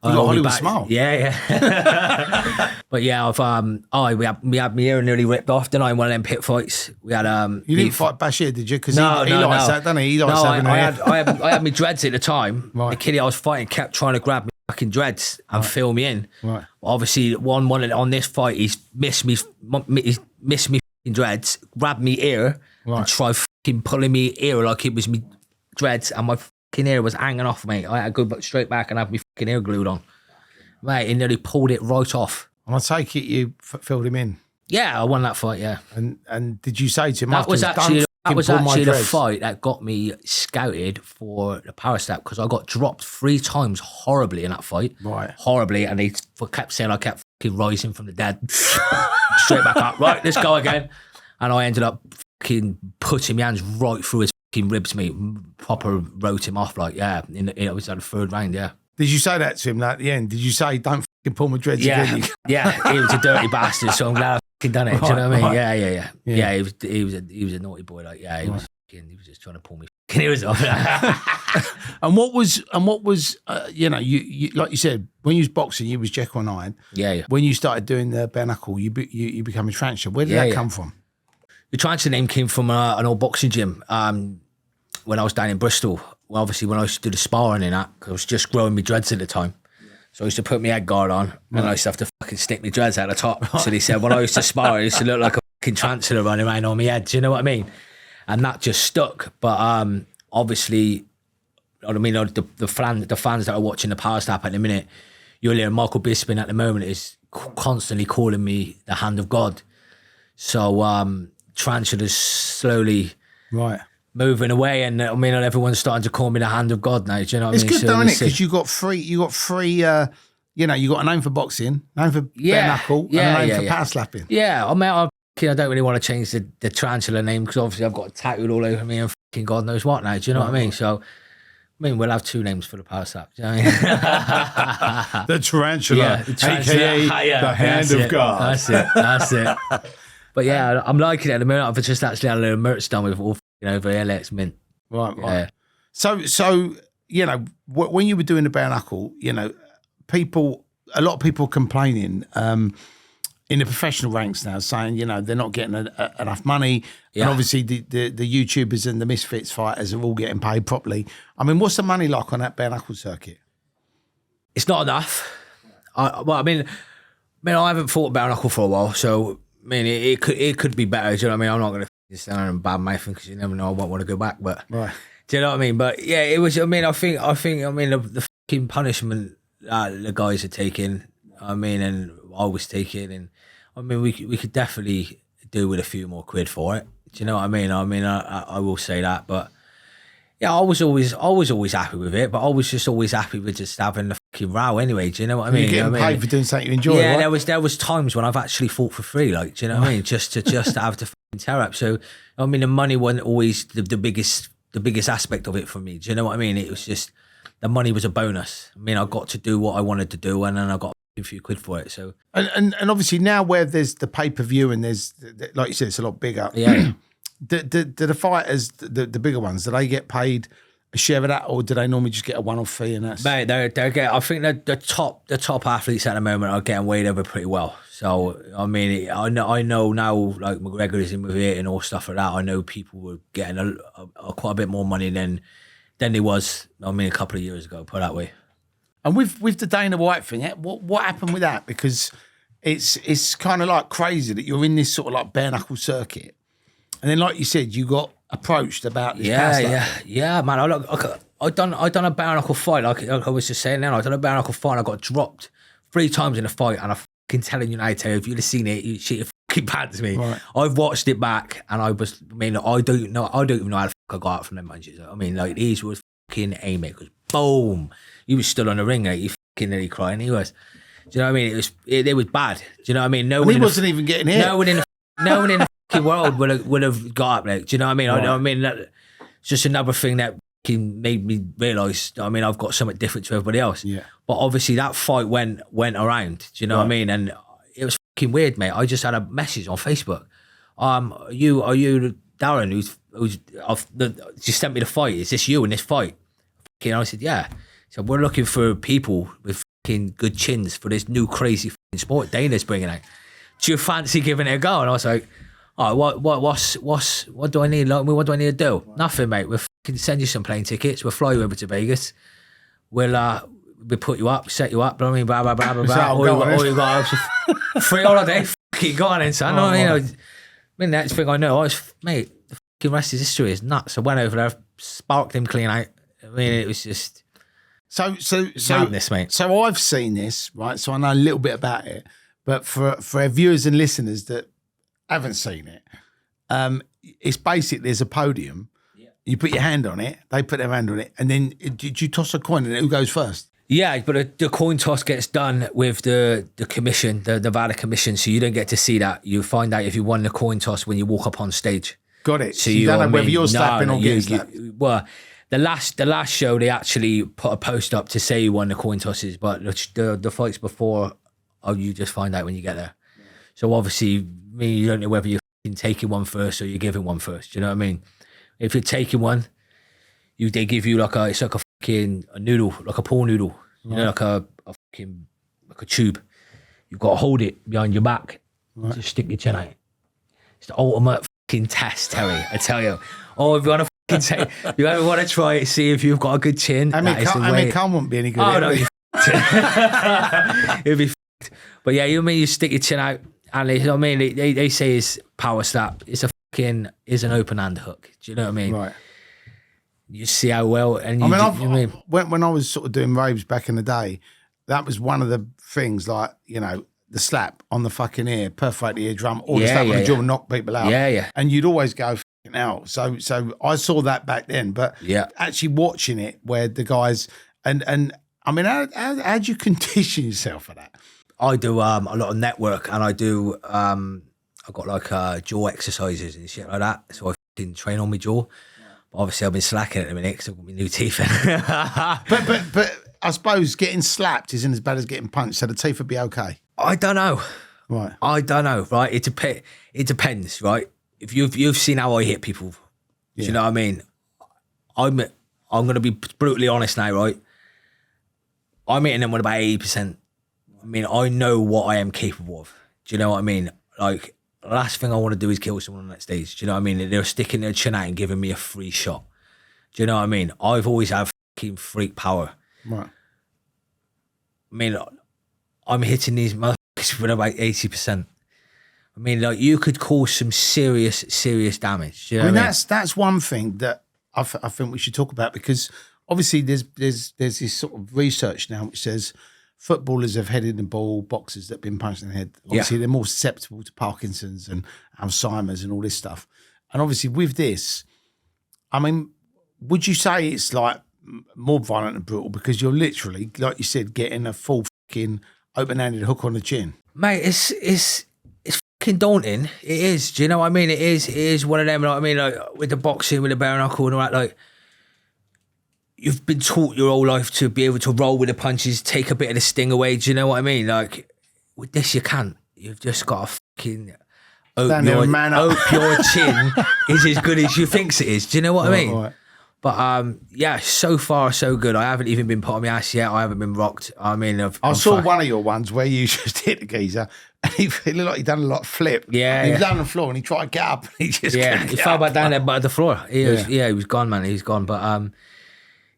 got Hollywood smile. Yeah. But yeah, we had my ear nearly ripped off. Then I in one of them pit fights. We had You didn't fight Bashir, did you? Because he likes that, doesn't he? He likes having I had my dreads at the time. Right. The kiddie I was fighting kept trying to grab me fucking dreads and fill me in. Right. Obviously, one on this fight, he's missed me fucking dreads, grabbed me ear, and tried fucking pulling me ear like it was me dreads, and my fucking ear was hanging off me. I had to go straight back and have my fucking ear glued on. Mate, he nearly pulled it right off. And I take it you filled him in. Yeah, I won that fight, yeah. And did you say to him that was actually the dreads? fight that got me scouted for the power step, because I got dropped 3 times horribly in that fight. Right. Horribly, and they kept saying I kept fucking rising from the dead. Straight back up. Right, let's go again. And I ended up fucking putting my hands right through his fucking ribs, mate. Proper wrote him off, like, yeah. It was at the 3rd round, yeah. Did you say that to him at the end? Did you say, don't fucking pull my dreads again? Yeah, he was a dirty bastard, so I'm glad I fucking done it. Right, do you know what I mean? Right. Yeah, he was a naughty boy, like, yeah, he was just trying to pull me fucking ears off. And what was you know, you like you said, when you was boxing, you was Jekyll and Hyde. Yeah. When you started doing the bare knuckle, you become a tarantula. Where did that come from? The tarantula name came from an old boxing gym when I was down in Bristol. Well, obviously, when I used to do the sparring in that, 'cause I was just growing my dreads at the time. So I used to put my head guard on, and I used to have to fucking stick my dreads out the top. So they said, when I used to spar, I used to look like a fucking tarantula running around on my head. Do you know what I mean? And that just stuck. But obviously, I mean, the fans that are watching the Power Step at the minute, you'll hear Michael Bisping at the moment is constantly calling me the Hand of God. So tarantula's slowly moving away, and I mean, everyone's starting to call me the Hand of God now. Do you know what I mean? It's good, though, isn't it? Because you got three. You know, you got a name for boxing, name for bare knuckle, and a name for power slapping. Yeah, I mean, I don't really want to change the tarantula name, because obviously I've got it tattooed all over me and fucking God knows what now. Do you know what I mean? So, I mean, we'll have 2 names for the power slap. Do you know what I mean? The tarantula, aka the Hand of God. That's it. But yeah, I'm liking it at the moment. I've just actually had a little merch done with all over LX mint. Right. Yeah. So you know, when you were doing the bare knuckle, you know, a lot of people complaining in the professional ranks now, saying, you know, they're not getting enough money, and obviously the YouTubers and the misfits fighters are all getting paid properly. I mean, what's the money like on that bare knuckle circuit? It's not enough. I mean, I haven't fought bare knuckle for a while, so I mean, it could be better. Do you know what I mean? I'm not going to stand there and bad mouthing, because you never know. I won't want to go back, but do you know what I mean? But yeah, it was. I mean, I think. I mean, the fucking punishment the guys are taking. I mean, and I was taking, and I mean, we could definitely do with a few more quid for it. Do you know what I mean? I will say that, but yeah, I was always happy with it, but I was just always happy with just having the fucking row anyway. Do you know what I mean? You're getting paid for doing something you enjoy. Yeah, right? there was times when I've actually fought for free, like, do you know what I mean? Just to have to fucking tear up. So I mean, the money wasn't always the biggest aspect of it for me. Do you know what I mean? It was just the money was a bonus. I mean, I got to do what I wanted to do, and then I got a few quid for it. So and obviously now where there's the pay-per-view and there's, like you said, it's a lot bigger. Yeah. Do the fighters, the bigger ones, do they get paid a share of that, or do they normally just get a one-off fee? And that's mate, they're getting, I think the top athletes at the moment are getting weighed over pretty well. So I mean, I know now, like McGregor is in with it and all stuff like that. I know people were getting quite a bit more money than they was. I mean, a couple of years ago, put it that way. And with the Dana White thing, what happened with that? Because it's kind of like crazy that you're in this sort of like bare knuckle circuit, and then like you said, you got approached about this. Yeah, man. I done a bare knuckle fight. Like I was just saying, now I done a bare knuckle fight. And I got dropped 3 times in a fight, and I'm fucking telling you now, Teo, if you'd have seen it, you'd shit your fucking pants me. Right. I've watched it back, and I mean, I don't even know how the fuck I got out from them punches. I mean, like these was fucking aiming, because boom, you was still on the ring, like you fucking nearly crying. He was. Do you know what I mean? It was bad. Do you know what I mean? He wasn't even getting hit. No one in the fucking world would have got up. Like, do you know what I mean? Right. I mean, it's just another thing that made me realise. I mean, I've got something different to everybody else. Yeah. But obviously, that fight went around. Do you know what I mean? And it was fucking weird, mate. I just had a message on Facebook. Are you Darren who's just sent me the fight? Is this you in this fight? And I said, yeah. So we're looking for people with fucking good chins for this new crazy fucking sport Dana's bringing out. Do you fancy giving it a go? And I was like, oh, what do I need? Like, what do I need to do? Nothing, mate. We'll fucking send you some plane tickets. We'll fly you over to Vegas. We'll put you up, set you up. I mean, blah blah blah blah blah. All you got is free holiday. Fucking go on in, son. I mean, next thing I know, mate, the fucking rest of history is nuts. I went over there, sparked him clean out. I mean, it was just. So madness, mate. So I've seen this, right? So I know a little bit about it, but for our viewers and listeners that haven't seen it, it's basically there's a podium. You put your hand on it, they put their hand on it, and then you toss a coin, and who goes first? Yeah, but the coin toss gets done with the commission, the Nevada commission, so you don't get to see that. You find out if you won the coin toss when you walk up on stage. Got it. So you don't know whether you're slapping or getting slapped. Well, the last show, they actually put a post up to say you won the coin tosses, but the fights before, you just find out when you get there. Yeah. So obviously, you don't know whether you're taking one first or you're giving one first. Do you know what I mean? If you're taking one, they give you like a noodle, like a pool noodle, you know, like a tube. You've got to hold it behind your back, just stick your chin out. It's the ultimate fucking test, Terry. I tell you. Oh, if you want to you ever want to try it, see if you've got a good chin. I mean, Khan won't be any good. Oh no, it'll be. But yeah, you stick your chin out, and they say it's power slap. It's an open hand hook. Do you know what I mean? Right. You see how well, and when I was sort of doing raves back in the day, that was one of the things, like, you know, the slap on the fucking ear, perforate the eardrum, or the slap on the jaw and knock people out. Yeah, yeah. And you'd always go fucking out. So I saw that back then, but actually watching it where the guys and I mean, how do you condition yourself for that? I do a lot of network, and I do I've got like jaw exercises and shit like that, so I fucking train on my jaw. Obviously, I've been slacking at the minute because I've got my new teeth in. but I suppose getting slapped isn't as bad as getting punched, so the teeth would be okay. I don't know. Right. I don't know. Right. It depends. Right. If you've seen how I hit people, do you know what I mean? I'm going to be brutally honest now. Right. I'm hitting them with about 80%. I mean, I know what I am capable of. Do you know what I mean? Like, the last thing I want to do is kill someone on that stage. Do you know what I mean? They're sticking their chin out and giving me a free shot. Do you know what I mean? I've always had fucking freak power. Right. I mean, I'm hitting these motherfuckers with about 80%. I mean, like, you could cause some serious damage. Do you know what I mean? That's one thing that I think we should talk about, because obviously there's this sort of research now which says footballers have headed the ball, boxers that have been punched in the head, obviously they're more susceptible to Parkinson's and Alzheimer's and all this stuff. And obviously with this, I mean, would you say it's like more violent and brutal because you're literally, like you said, getting a full fucking open-handed hook on the chin? Mate, it's fucking daunting. It is. Do you know what I mean? It is one of them. Like, I mean, like with the boxing, with the bare knuckle and all that, like, you've been taught your whole life to be able to roll with the punches, take a bit of the sting away. Do you know what I mean? Like, with this, you can't. You've just got to fucking hope your chin is as good as you think it is. Do you know what I mean? Right. But, yeah, so far, so good. I haven't even been put on my ass yet. I haven't been rocked. I mean, I saw one of your ones where you just hit the geezer and he looked like he'd done a lot of flip. Yeah. He was down on the floor and he tried to get up and he just he fell back down there by the floor. He was gone, man. He's gone. But,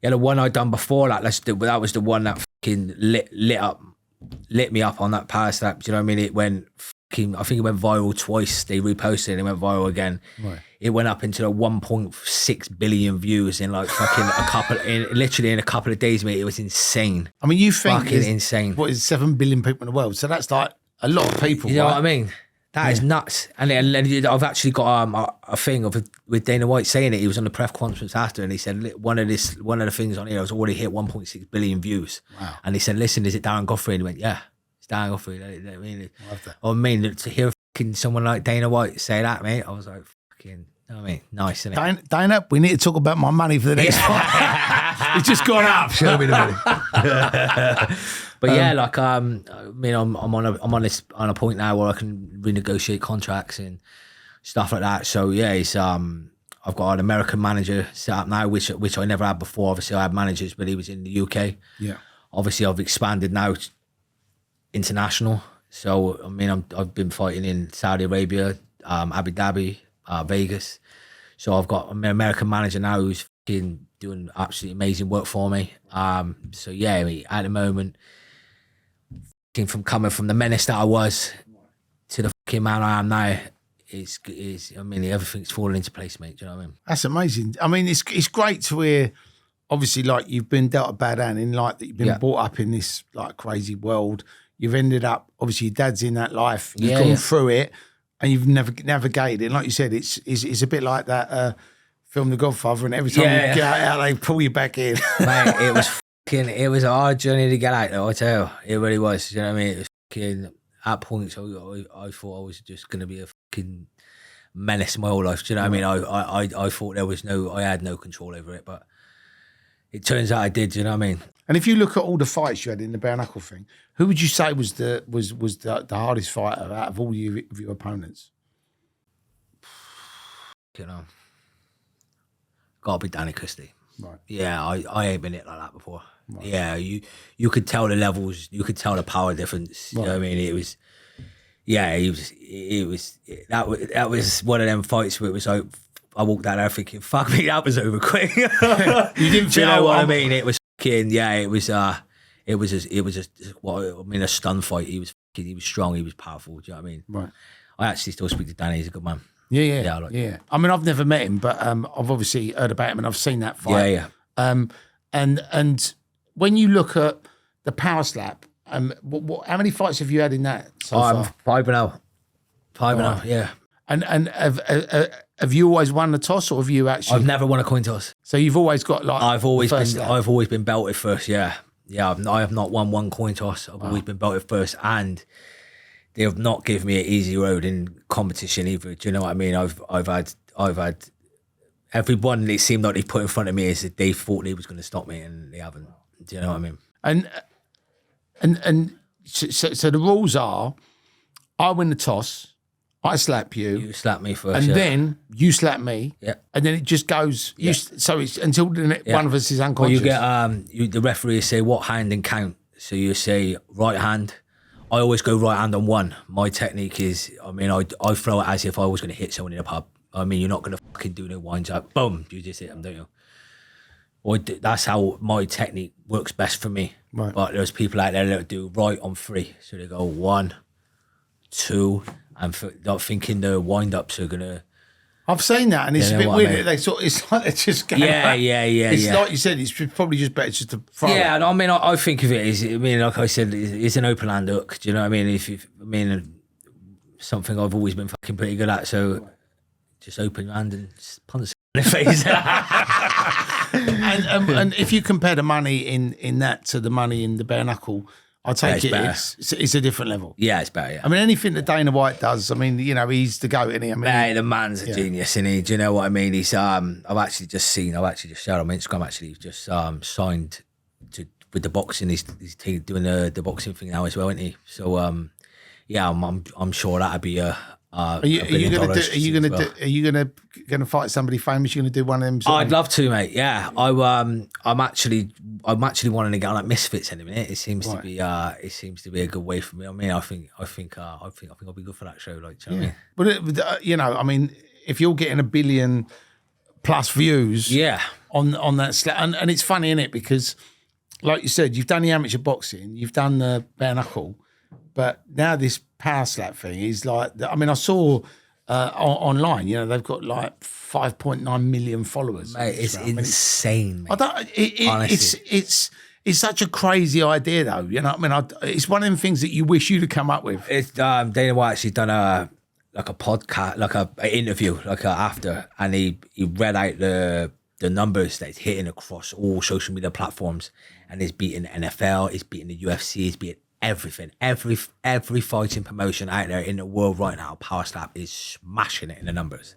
yeah, the one I'd done before that was the one that fucking lit me up on that power slap. Do you know what I mean? It went fucking, I think it went viral twice. They reposted it and it went viral again. Right. It went up into the 1.6 billion views in like fucking literally in a couple of days, mate. It was insane. I mean, you think fucking insane. What is 7 billion people in the world? So that's like a lot of people. You know what I mean? That is nuts. And I've actually got a thing with Dana White saying it. He was on the press conference after, and he said one of the things on here has already hit 1.6 billion views. Wow. And he said, "Listen, is it Darren Godfrey?" And he went, "Yeah, it's Darren Godfrey." I mean, to hear fucking someone like Dana White say that, mate, I was like, fucking, you know what I mean? Nice, isn't it? Dana, we need to talk about my money for the next one. It's just gone up. Show me the money. But yeah, like I mean, I'm on a point now where I can renegotiate contracts and stuff like that. So yeah, it's I've got an American manager set up now, which I never had before. Obviously, I had managers, but he was in the UK. Yeah. Obviously, I've expanded now international. So I mean, I've been fighting in Saudi Arabia, Abu Dhabi, Vegas. So I've got an American manager now who's fucking doing absolutely amazing work for me. So yeah, I mean, at the moment, from coming from the menace that I was to the fucking man I am now, I mean, everything's falling into place, mate. Do you know what I mean? That's amazing. I mean, it's great to hear, obviously, like, you've been dealt a bad hand in, like, that you've been brought up in this, like, crazy world. You've ended up, obviously, your dad's in that life. You've gone through it, and you've never navigated it. Like you said, it's a bit like that film, The Godfather, and every time you get out, they pull you back in. Mate, it was a hard journey to get out, though, I tell you. It really was. You know what I mean? It was fucking, at points, I thought I was just going to be a fucking menace my whole life. Do you know what I mean? I thought I had no control over it, but it turns out I did. Do you know what I mean? And if you look at all the fights you had in the bare knuckle thing, who would you say was the hardest fighter out of all of your opponents? You know, gotta be Danny Christie. Right. Yeah, I ain't been hit like that before. Right. Yeah, you could tell the levels, you could tell the power difference. You know what I mean? It was, that was one of them fights where it was like, I walked out there thinking, fuck me, that was over quick. You didn't feel, you know what I mean? It was fucking, it was a stun fight. He was strong, he was powerful. Do you know what I mean? Right. I actually still speak to Danny, he's a good man. Yeah. I mean, I've never met him, but I've obviously heard about him and I've seen that fight. And when you look at the power slap, how many fights have you had in that so far? 5-0. 5-0, yeah. And have you always won the toss, or have you actually? I've never won a coin toss. So you've always got like. I've always been belted first. Yeah. I have not won one coin toss. I've always been belted first, and they have not given me an easy road in competition either. Do you know what I mean? I've had everyone. It seemed like they put in front of me is that they thought they was going to stop me, and they haven't. Do you know what I mean? And so the rules are, I win the toss. I slap you. You slap me first, and then you slap me. Yeah, and then it just goes. So it's until one of us is unconscious. Well, you get the referee say what hand and count. So you say right hand. I always go right hand on one. My technique is, I throw it as if I was going to hit someone in a pub. I mean, you're not going to fucking do no winds up. Boom, you just hit them, don't you? Or that's how my technique works best for me. Right. But there's people out there that do right on 3. So they go 1, 2. I'm not thinking the wind-ups are gonna. I've seen that, and it's a bit weird. I mean? It's like they're just going. It's like you said. It's probably just better just to throw. Yeah, and I think of it as, like I said, it's an open hand hook. Do you know what I mean? Something I've always been fucking pretty good at. So just open your hand and just punch in the face. and if you compare the money in that to the money in the bare knuckle, I take it's a different level. Yeah, it's better. Yeah. I mean, anything that Dana White does, he's the goat, isn't he? The man's a genius, isn't he? Do you know what I mean? He's I've actually just shared on my Instagram. Actually, he's just signed with the boxing. He's doing the boxing thing now as well, isn't he? So I'm sure that'd be Are you gonna fight somebody famous? You're gonna do one of them? I'd love to, mate. Yeah, I'm actually wanting to get on like Misfits in a minute. It seems to be a good way for me. I think I'll be good for that show. Like, do you know what I mean? But if you're getting 1 billion plus views, on that and it's funny, innit? Because like you said, you've done the amateur boxing, you've done the bare knuckle, but now this power slap thing is like, I saw online, they've got like 5.9 million followers. Mate, it's insane, mate. It's such a crazy idea, though. You know what I mean? It's one of them things that you wish you'd have come up with. It's Dana White actually done a podcast, an interview, after, and he read out the numbers that he's hitting across all social media platforms, and he's beating the NFL, he's beating the UFC, he's beating everything, every fighting promotion out there in the world right now. Power slap is smashing it in the numbers.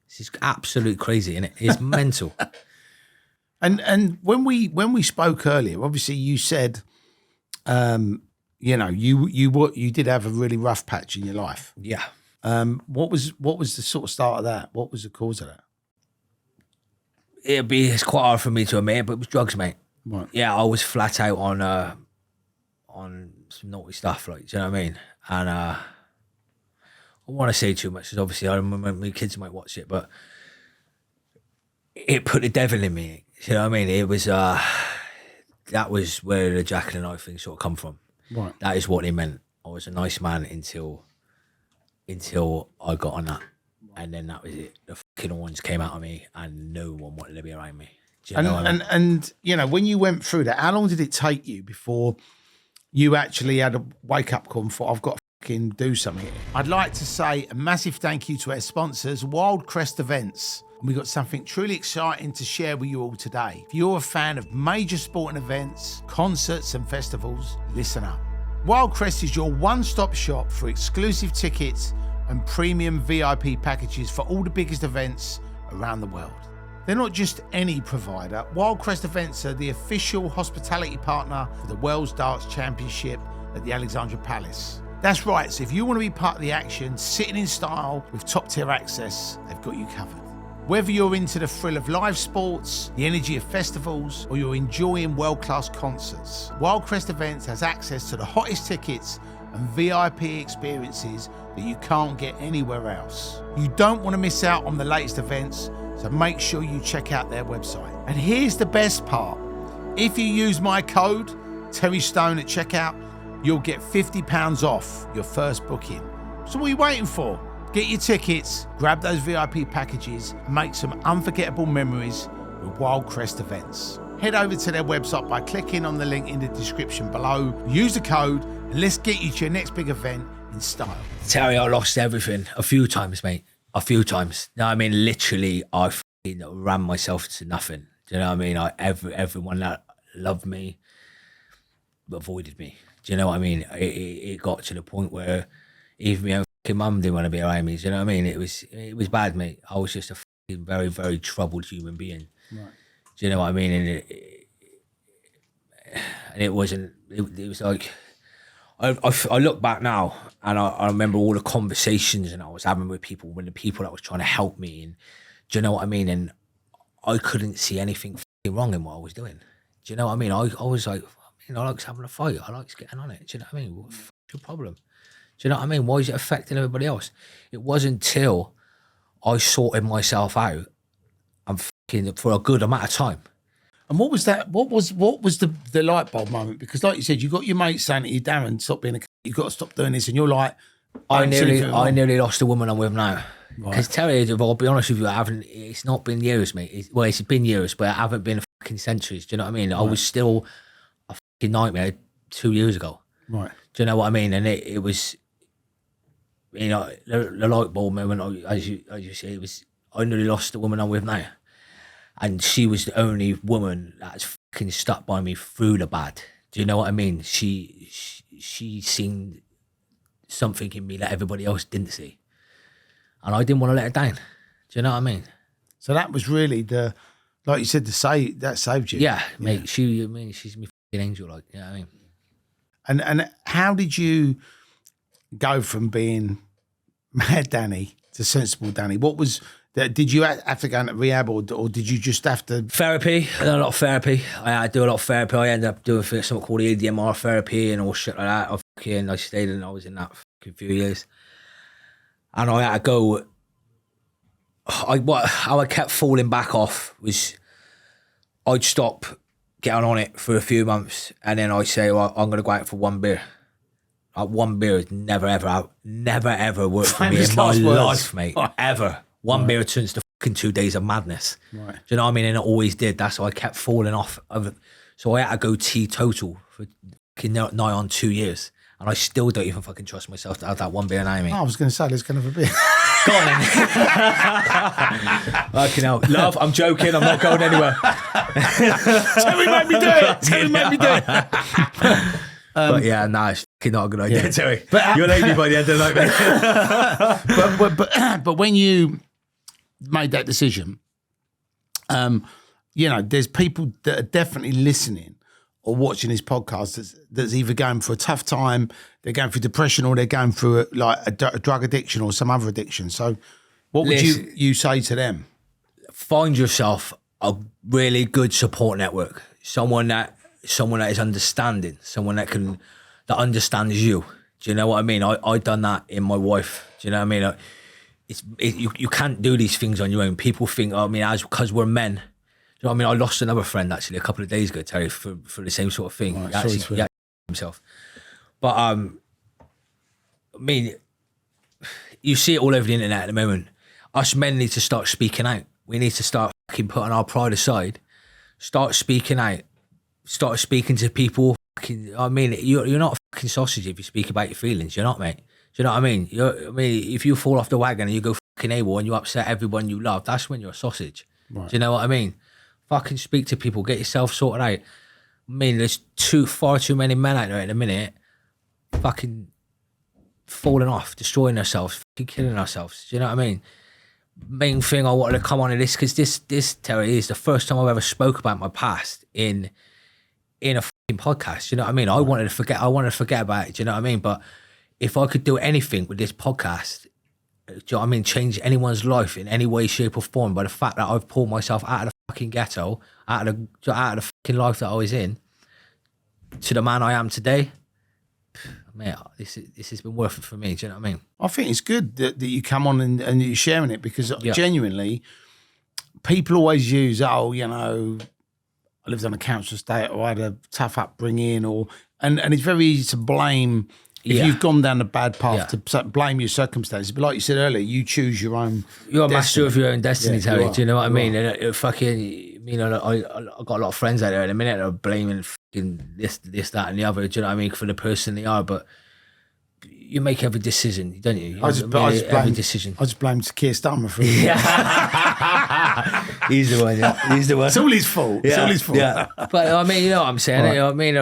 This is absolute crazy, isn't it? It's mental. And when we spoke earlier, obviously you said, you did have a really rough patch in your life. Yeah. What was the sort of start of that? What was the cause of that? It's quite hard for me to admit, but it was drugs, mate. Right. Yeah, I was flat out on some naughty stuff, like, do you know what I mean? And I don't want to say too much, because obviously my kids might watch it, but it put the devil in me. You know what I mean? It was that was where the Jack and the Knife thing sort of come from. Right. That is what they meant. I was a nice man until I got on that, and then that was it. The fucking ones came out of me, and no one wanted to be around me. Do you know what I mean? And you know, when you went through that, how long did it take you before you actually had a wake-up call and thought, I've got to fucking do something here? I'd like to say a massive thank you to our sponsors, Wild Crest Events. And we've got something truly exciting to share with you all today. If you're a fan of major sporting events, concerts and festivals, listen up. Wild Crest is your one-stop shop for exclusive tickets and premium VIP packages for all the biggest events around the world. They're not just any provider. Wild Crest Events are the official hospitality partner for the World's Darts Championship at the Alexandra Palace. That's right, so if you want to be part of the action, sitting in style with top-tier access, they've got you covered. Whether you're into the thrill of live sports, the energy of festivals, or you're enjoying world-class concerts, Wild Crest Events has access to the hottest tickets and VIP experiences that you can't get anywhere else. You don't want to miss out on the latest events, so make sure you check out their website. And here's the best part. If you use my code, Terry Stone at checkout, you'll get £50 off your first booking. So what are you waiting for? Get your tickets, grab those VIP packages, and make some unforgettable memories with Wild Crest Events. Head over to their website by clicking on the link in the description below. Use the code, and let's get you to your next big event in style. Terry, I lost everything a few times, mate. A few times. No, I mean, literally, I ran myself to nothing. Do you know what I mean? Everyone that loved me avoided me. Do you know what I mean? It got to the point where even my own fucking mum didn't want to be around me. Do you know what I mean? It was bad, mate. I was just a fucking very, very troubled human being. Right. Do you know what I mean? And it wasn't. It was like. I look back now and I remember all the conversations and I was having with people when the people that was trying to help me, and do you know what I mean? And I couldn't see anything wrong in what I was doing. Do you know what I mean? I was like, I like having a fight. I like getting on it. Do you know what I mean? What's your problem? Do you know what I mean? Why is it affecting everybody else? It wasn't until I sorted myself out and for a good amount of time. And what was that? What was the light bulb moment? Because like you said, you got your mate saying to you, Darren, stop being you've got to stop doing this, and you're like, I nearly lost the woman I'm with now. Because Terry, I'll be honest with you, it's not been years, mate. It's been years, but I haven't been fucking centuries. Do you know what I mean? Right. I was still a fucking nightmare 2 years ago. Right. Do you know what I mean? And it was, you know, the light bulb moment, as you say, it was, I nearly lost the woman I'm with now. And she was the only woman that's fucking stuck by me through the bad. Do you know what I mean? She seen something in me that everybody else didn't see. And I didn't want to let her down. Do you know what I mean? So that was really like you said, that saved you. Yeah, mate. Yeah. She's my fucking angel, like, you know what I mean? And how did you go from being mad Danny to sensible Danny? What was... Did you have to go into rehab or did you just have to... Therapy. I did a lot of therapy. I do a lot of therapy. I ended up doing something called EDMR therapy and all shit like that. I stayed and I was in that for a few years. And I had to go... How I kept falling back off was I'd stop getting on it for a few months and then I'd say, well, I'm going to go out for one beer. One beer has never ever worked for me in my life, mate. Ever. One beer turns to fucking 2 days of madness. Right. Do you know what I mean? And it always did. That's why I kept falling off of it. So I had to go teetotal for fucking nigh on 2 years. And I still don't even fucking trust myself to have that one beer now, mate. I was going to say, let's go have a beer. Go on then. Fucking hell. Love, I'm joking. I'm not going anywhere. Terry made me do it. Terry made me do it. But yeah, no, it's fucking not a good idea, Terry. But, you're lady by the end of the night, but when you made that decision, you know, there's people that are definitely listening or watching this podcast that's either going through a tough time, they're going through depression, or they're going through a drug addiction or some other addiction. So what would you say to them? Find yourself a really good support network, someone that is understanding, someone that understands you. Do you know what I mean? I done that in my wife. Do you know what I mean? You can't do these things on your own. People think, because we're men. Do you know what I mean? I lost another friend actually a couple of days ago, Terry, for the same sort of thing. Right, he actually himself. But I mean, you see it all over the internet at the moment. Us men need to start speaking out. We need to start fucking putting our pride aside Start speaking out. Start speaking to people. I mean, you're not a fucking sausage if you speak about your feelings. You're not, mate. Do you know what I mean? If you fall off the wagon and you go fucking AWOL and you upset everyone you love, that's when you're a sausage. Right. Do you know what I mean? Fucking speak to people. Get yourself sorted out. I mean, there's far too many men out there at the minute fucking falling off, destroying themselves, fucking killing ourselves. Do you know what I mean? Main thing I wanted to come on to this, because this Terry is the first time I've ever spoke about my past in a fucking podcast. Do you know what I mean? I wanted to forget about it. Do you know what I mean? But if I could do anything with this podcast, do you know what I mean? Change anyone's life in any way, shape, or form by the fact that I've pulled myself out of the fucking ghetto, out of the fucking life that I was in, to the man I am today. Mate, this has been worth it for me. Do you know what I mean? I think it's good that you come on and you're sharing it, because genuinely, people always use, I lived on a council estate, or I had a tough upbringing, and it's very easy to blame if you've gone down the bad path, to blame your circumstances. But like you said earlier, you choose your own. You're a master of your own destiny, Terry. Do you know what I mean? And I got a lot of friends out there in a minute that are blaming fucking this, that, and the other. Do you know what I mean? For the person they are, but you make every decision, don't you? I just blame Keir Starmer for it. He's the one. Yeah. He's the one. It's all his fault. It's all his fault. Yeah. But I mean, you know what I'm saying? Right. You know what I mean?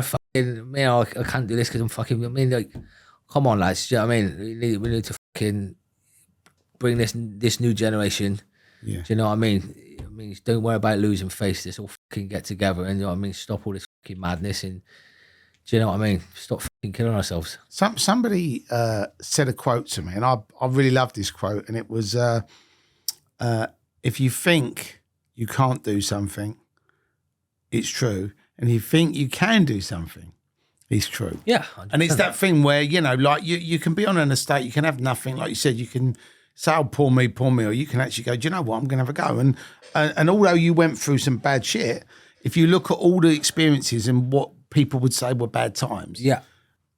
I can't do this because I'm fucking. I mean, like, come on, lads. Do you know what I mean? We need to fucking bring this new generation. Yeah. Do you know what I mean? Don't worry about losing face. Let's all fucking get together and, you know what I mean, stop all this fucking madness, and do you know what I mean? Stop fucking killing ourselves. Somebody said a quote to me, and I really love this quote, and it was, if you think you can't do something, it's true. And if you think you can do something, it's true. Yeah. And it's that thing where, like you can be on an estate, you can have nothing. Like you said, you can say, oh, poor me, or you can actually go, do you know what, I'm going to have a go. And although you went through some bad shit, if you look at all the experiences and what people would say were bad times,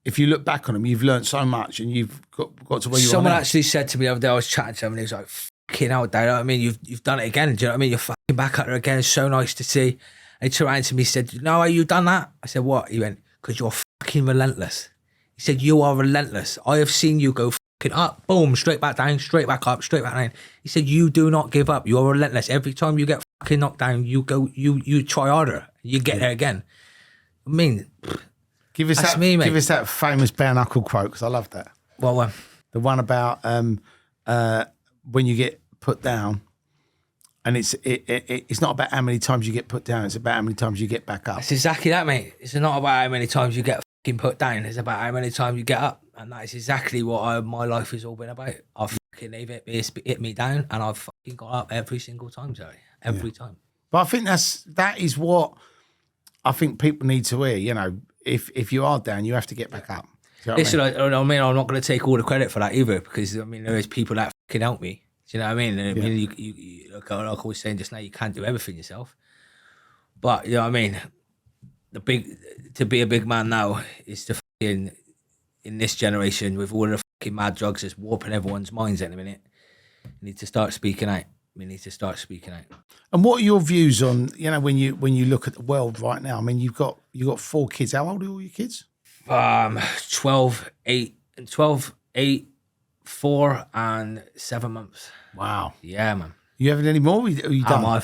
if you look back on them, you've learned so much, and you've got to where you are. Someone actually said to me the other day, I was chatting to him, and he was like, fucking hell, Dad, you know what I mean? You've done it again. Do you know what I mean? You're fucking back at her again. It's so nice to see. And he turned around to me, he said, no, how you done that? I said, what? He went, because you're fucking relentless. He said, you are relentless. I have seen you go fucking up, boom, straight back down, straight back up, straight back down. He said, you do not give up. You are relentless. Every time you get fucking knocked down, you go, you try harder. You get there again. I mean, give us that famous Bare Knuckle quote, because I love that. What one? The one about when you get put down, and it's not about how many times you get put down, it's about how many times you get back up. It's exactly that, mate. It's not about how many times you get fucking put down, it's about how many times you get up. And that is exactly what my life has all been about. I've fucking hit me down, and I've fucking got up every single time, sorry. Every time. But I think that is what I think people need to hear. If you are down, you have to get back up. Listen, I mean, I'm not going to take all the credit for that either, because I mean, there is people that fucking help me. Do you know what I mean? And I mean, you like I was saying just now, you can't do everything yourself. But you know what I mean? To be a big man now is to fucking, in this generation, with all the fucking mad drugs that's warping everyone's minds at the minute, you need to start speaking out. We need to start speaking out. And what are your views on, when you look at the world right now? I mean, you've got 4 kids. How old are all your kids? 12, 8, 4 and 7 months. Wow. Yeah, man. You having any more? Are you done? You know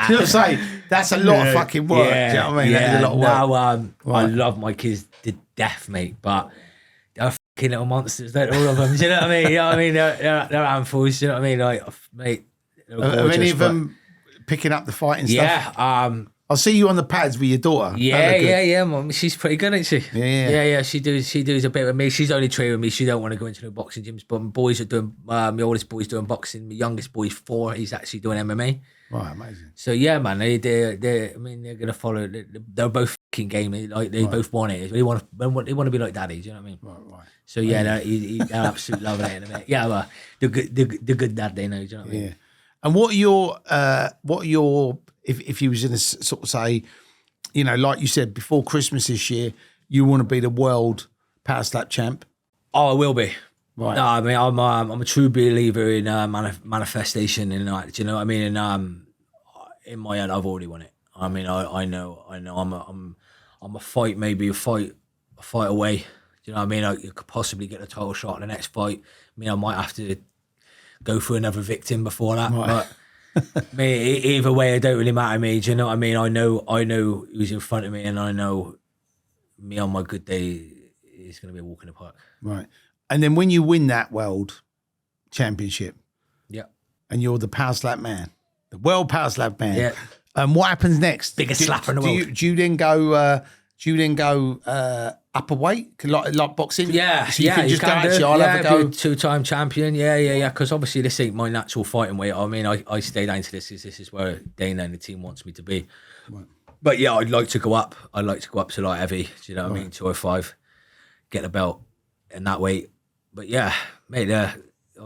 what I'm saying? That's a lot of fucking work. Yeah, do you know what I mean? That is a lot of work. I love my kids to death, mate, but they're fucking little monsters, don't all of them. Do you know what I mean? You know what I mean? They're handfuls, do you know what I mean? Like, mate, are any of them picking up the fighting stuff? Yeah. I'll see you on the pads with your daughter. Yeah, Mum. She's pretty good, isn't she? Yeah. She does a bit with me. She's only training with me. She don't want to go into no boxing gyms. But my boys are doing. My oldest boy's doing boxing. My youngest boy's 4. He's actually doing MMA. Right, amazing. So yeah, man. They I mean, they're gonna follow. They're both fucking game. Like they both want it. They want to be like daddy. Do you know what I mean? Right. So yeah, they're absolutely loving it in a minute. Yeah, well, the good dad they know. Do you know what I mean? Yeah. And what are your if you was in a sort of say, like you said before Christmas this year, you want to be the world power slap champ? Oh, I will be. Right. No, I mean I'm a true believer in manifestation, and do you know what I mean? And in my head, I've already won it. I mean, I know. I'm a fight away. Do you know what I mean? I could possibly get a title shot in the next fight. I mean, I might have to go for another victim before that. Right. But me, either way, it don't really matter to me. Do you know what I mean? I know who's in front of me, and I know me on my good day is going to be a walk in the park. Right. And then when you win that world championship, yeah, and you're the power slap man, the world power slap man. Yeah. What happens next? Biggest slapper in the world. Do you then go upper weight like boxing? Yeah, so you can just go. Actually, I'll have a go. Be a 2-time champion. Yeah. Because obviously this ain't my natural fighting weight. I mean, I stay down to this. This is where Dana and the team wants me to be. Right. But yeah, I'd like to go up. I'd like to go up to light heavy. Do you know what I mean? 205, get the belt in that weight. But yeah, mate. I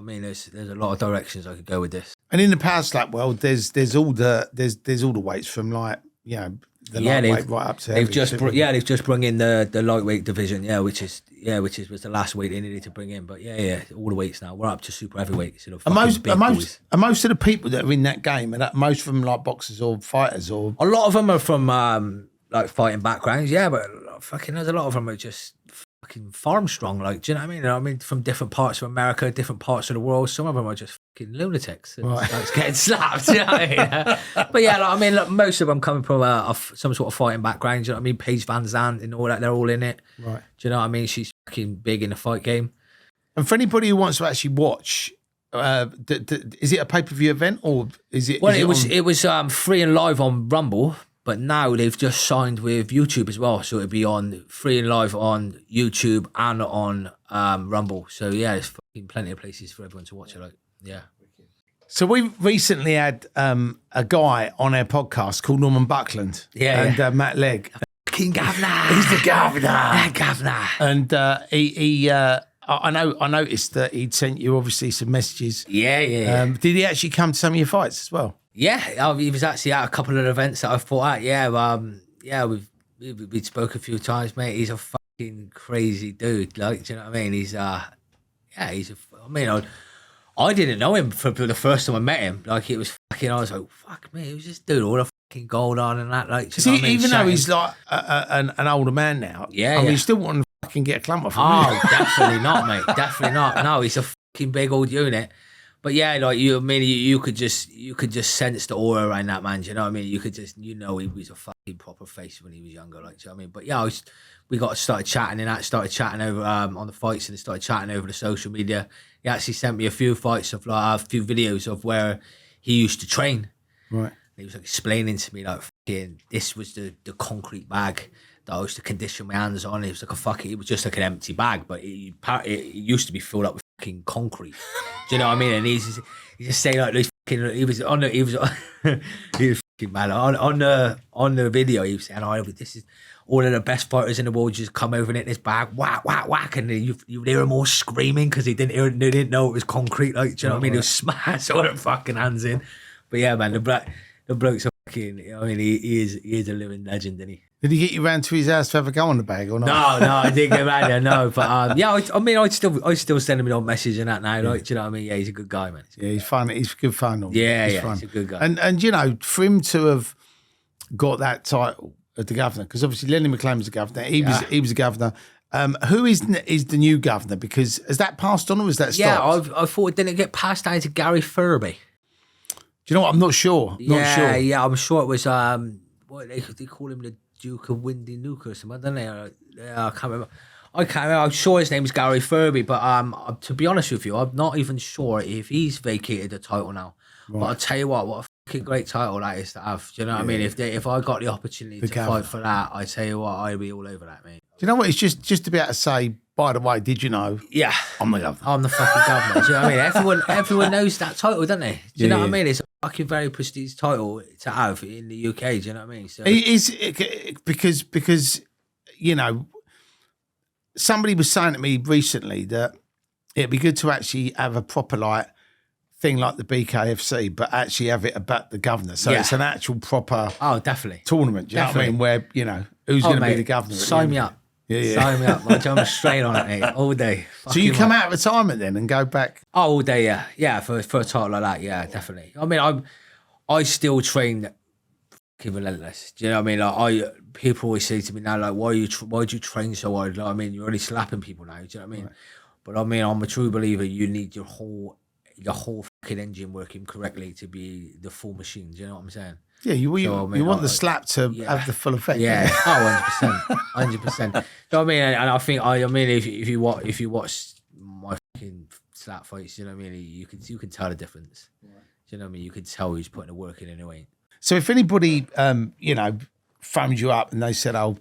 mean, there's a lot of directions I could go with this. And in the power slap world, there's all the weights from like, you know, the lightweight right up to they've just brought in the lightweight division, which was the last weight they needed to bring in. But yeah, all the weights now. We're up to super heavyweight. So most of the people that are in that game, are most of them like boxers or fighters, or a lot of them are from like fighting backgrounds, but fucking there's a lot of them are just fucking farm strong, like, do you know what I mean? I mean, from different parts of America, different parts of the world. Some of them are just fucking lunatics and like getting slapped. You know what I mean? But yeah, like, I mean, look, most of them coming from some sort of fighting background. Do you know what I mean? Paige Van Zandt and all that, they're all in it. Right. Do you know what I mean? She's fucking big in the fight game. And for anybody who wants to actually watch, is it a pay-per-view event or is it? Well, it was free and live on Rumble. But now they've just signed with YouTube as well, so it'll be on free and live on YouTube and on Rumble. So yeah, there's fucking plenty of places for everyone to watch it. Like, yeah. So we recently had a guy on our podcast called Norman Buckland, and Matt Legg. King Governor. He's the governor. Governor. And I noticed that he'd sent you obviously some messages. Yeah. Did he actually come to some of your fights as well? Yeah, he was actually at a couple of events that I fought at. Yeah, we've spoke a few times, mate. He's a fucking crazy dude. Like, do you know what I mean? I didn't know him for the first time I met him. Like, it was fucking. I was like, fuck me, who's this dude? All the fucking gold on and that. Like, do you know what I mean? Even though he's like an older man now, I mean, he still wouldn't fucking get a clumper from him. Oh, definitely not, mate. Definitely not. No, he's a fucking big old unit. But yeah, like you could just sense the aura around that man. Do you know what I mean? You could just, he was a fucking proper face when he was younger. Like, do you know what I mean? But yeah, we started chatting over on the fights and started chatting over the social media. He actually sent me a few fights of like a few videos of where he used to train. Right. He was like explaining to me like, fucking, this was the concrete bag that I used to condition my hands on. It was just like an empty bag, but it used to be filled up with fucking concrete. Do you know what I mean? And he's just saying like this fucking. He was fucking mad on the video. He was saying, "Oh, this is all of the best fighters in the world. Just come over and hit this bag, whack, whack, whack," and you hear them all screaming because they didn't know it was concrete. Like, do you know what I mean? It was smashed all the fucking hands in. But yeah, man, the bloke's a fucking. I mean, he is a living legend, isn't he? Did he get you round to his house to have a go on the bag or not? No, I didn't get round there, no. But yeah, I still send him an old message and that now. Like, do you know what I mean? Yeah, he's a good guy, man. He's fun. He's good fun. He's a good guy. And you know, for him to have got that title of the governor, because obviously Lenny McLean was the governor. He was a governor. Who is the new governor? Because has that passed on or was that stopped? Yeah, I thought it didn't get passed down to Gary Furby. Do you know what? I'm not sure. Yeah, I'm sure it was. What they call him, the Duke of Windy Nuke or something, don't they? I can't remember. I'm sure his name's Gary Furby, but to be honest with you, I'm not even sure if he's vacated the title now. Right. But I'll tell you what a fucking great title that is to have. Do you know what I mean? If I got the opportunity to fight for that, I tell you what, I'd be all over that, mate. Do you know what? It's just to be able to say, by the way, did you know? Yeah. I'm the governor. I'm the fucking governor. Do you know what I mean? Everyone knows that title, don't they? Do you know what I mean? It's a fucking very prestigious title to have in the UK. Do you know what I mean? So because you know, somebody was saying to me recently that it'd be good to actually have a proper thing like the BKFC, but actually have it about the governor. So it's an actual proper definitely tournament. Do you know what I mean? Where, you know, who's going to be the governor? Sign me up. Yeah. Sign me up. Like, I'm straight on it, mate, all day. So you come out of retirement then and go back? Oh, all day, yeah. Yeah, for a title like that, yeah, definitely. I mean, I still train Relentless. Do you know what I mean? Like people always say to me now, like, why do you train so hard? Like, I mean, you're already slapping people now. Do you know what I mean? Right. But I mean, I'm a true believer. You need your whole fucking engine working correctly to be the full machine. Do you know what I'm saying? Yeah, you want the slap to have the full effect. Yeah, 100%. Do you know what I mean? And I think, if you watch my fucking slap fights, you know what I mean? You can tell the difference. Yeah. Do you know what I mean? You can tell who's putting the work in and who ain't. So if anybody, phoned you up and they said, "Oh,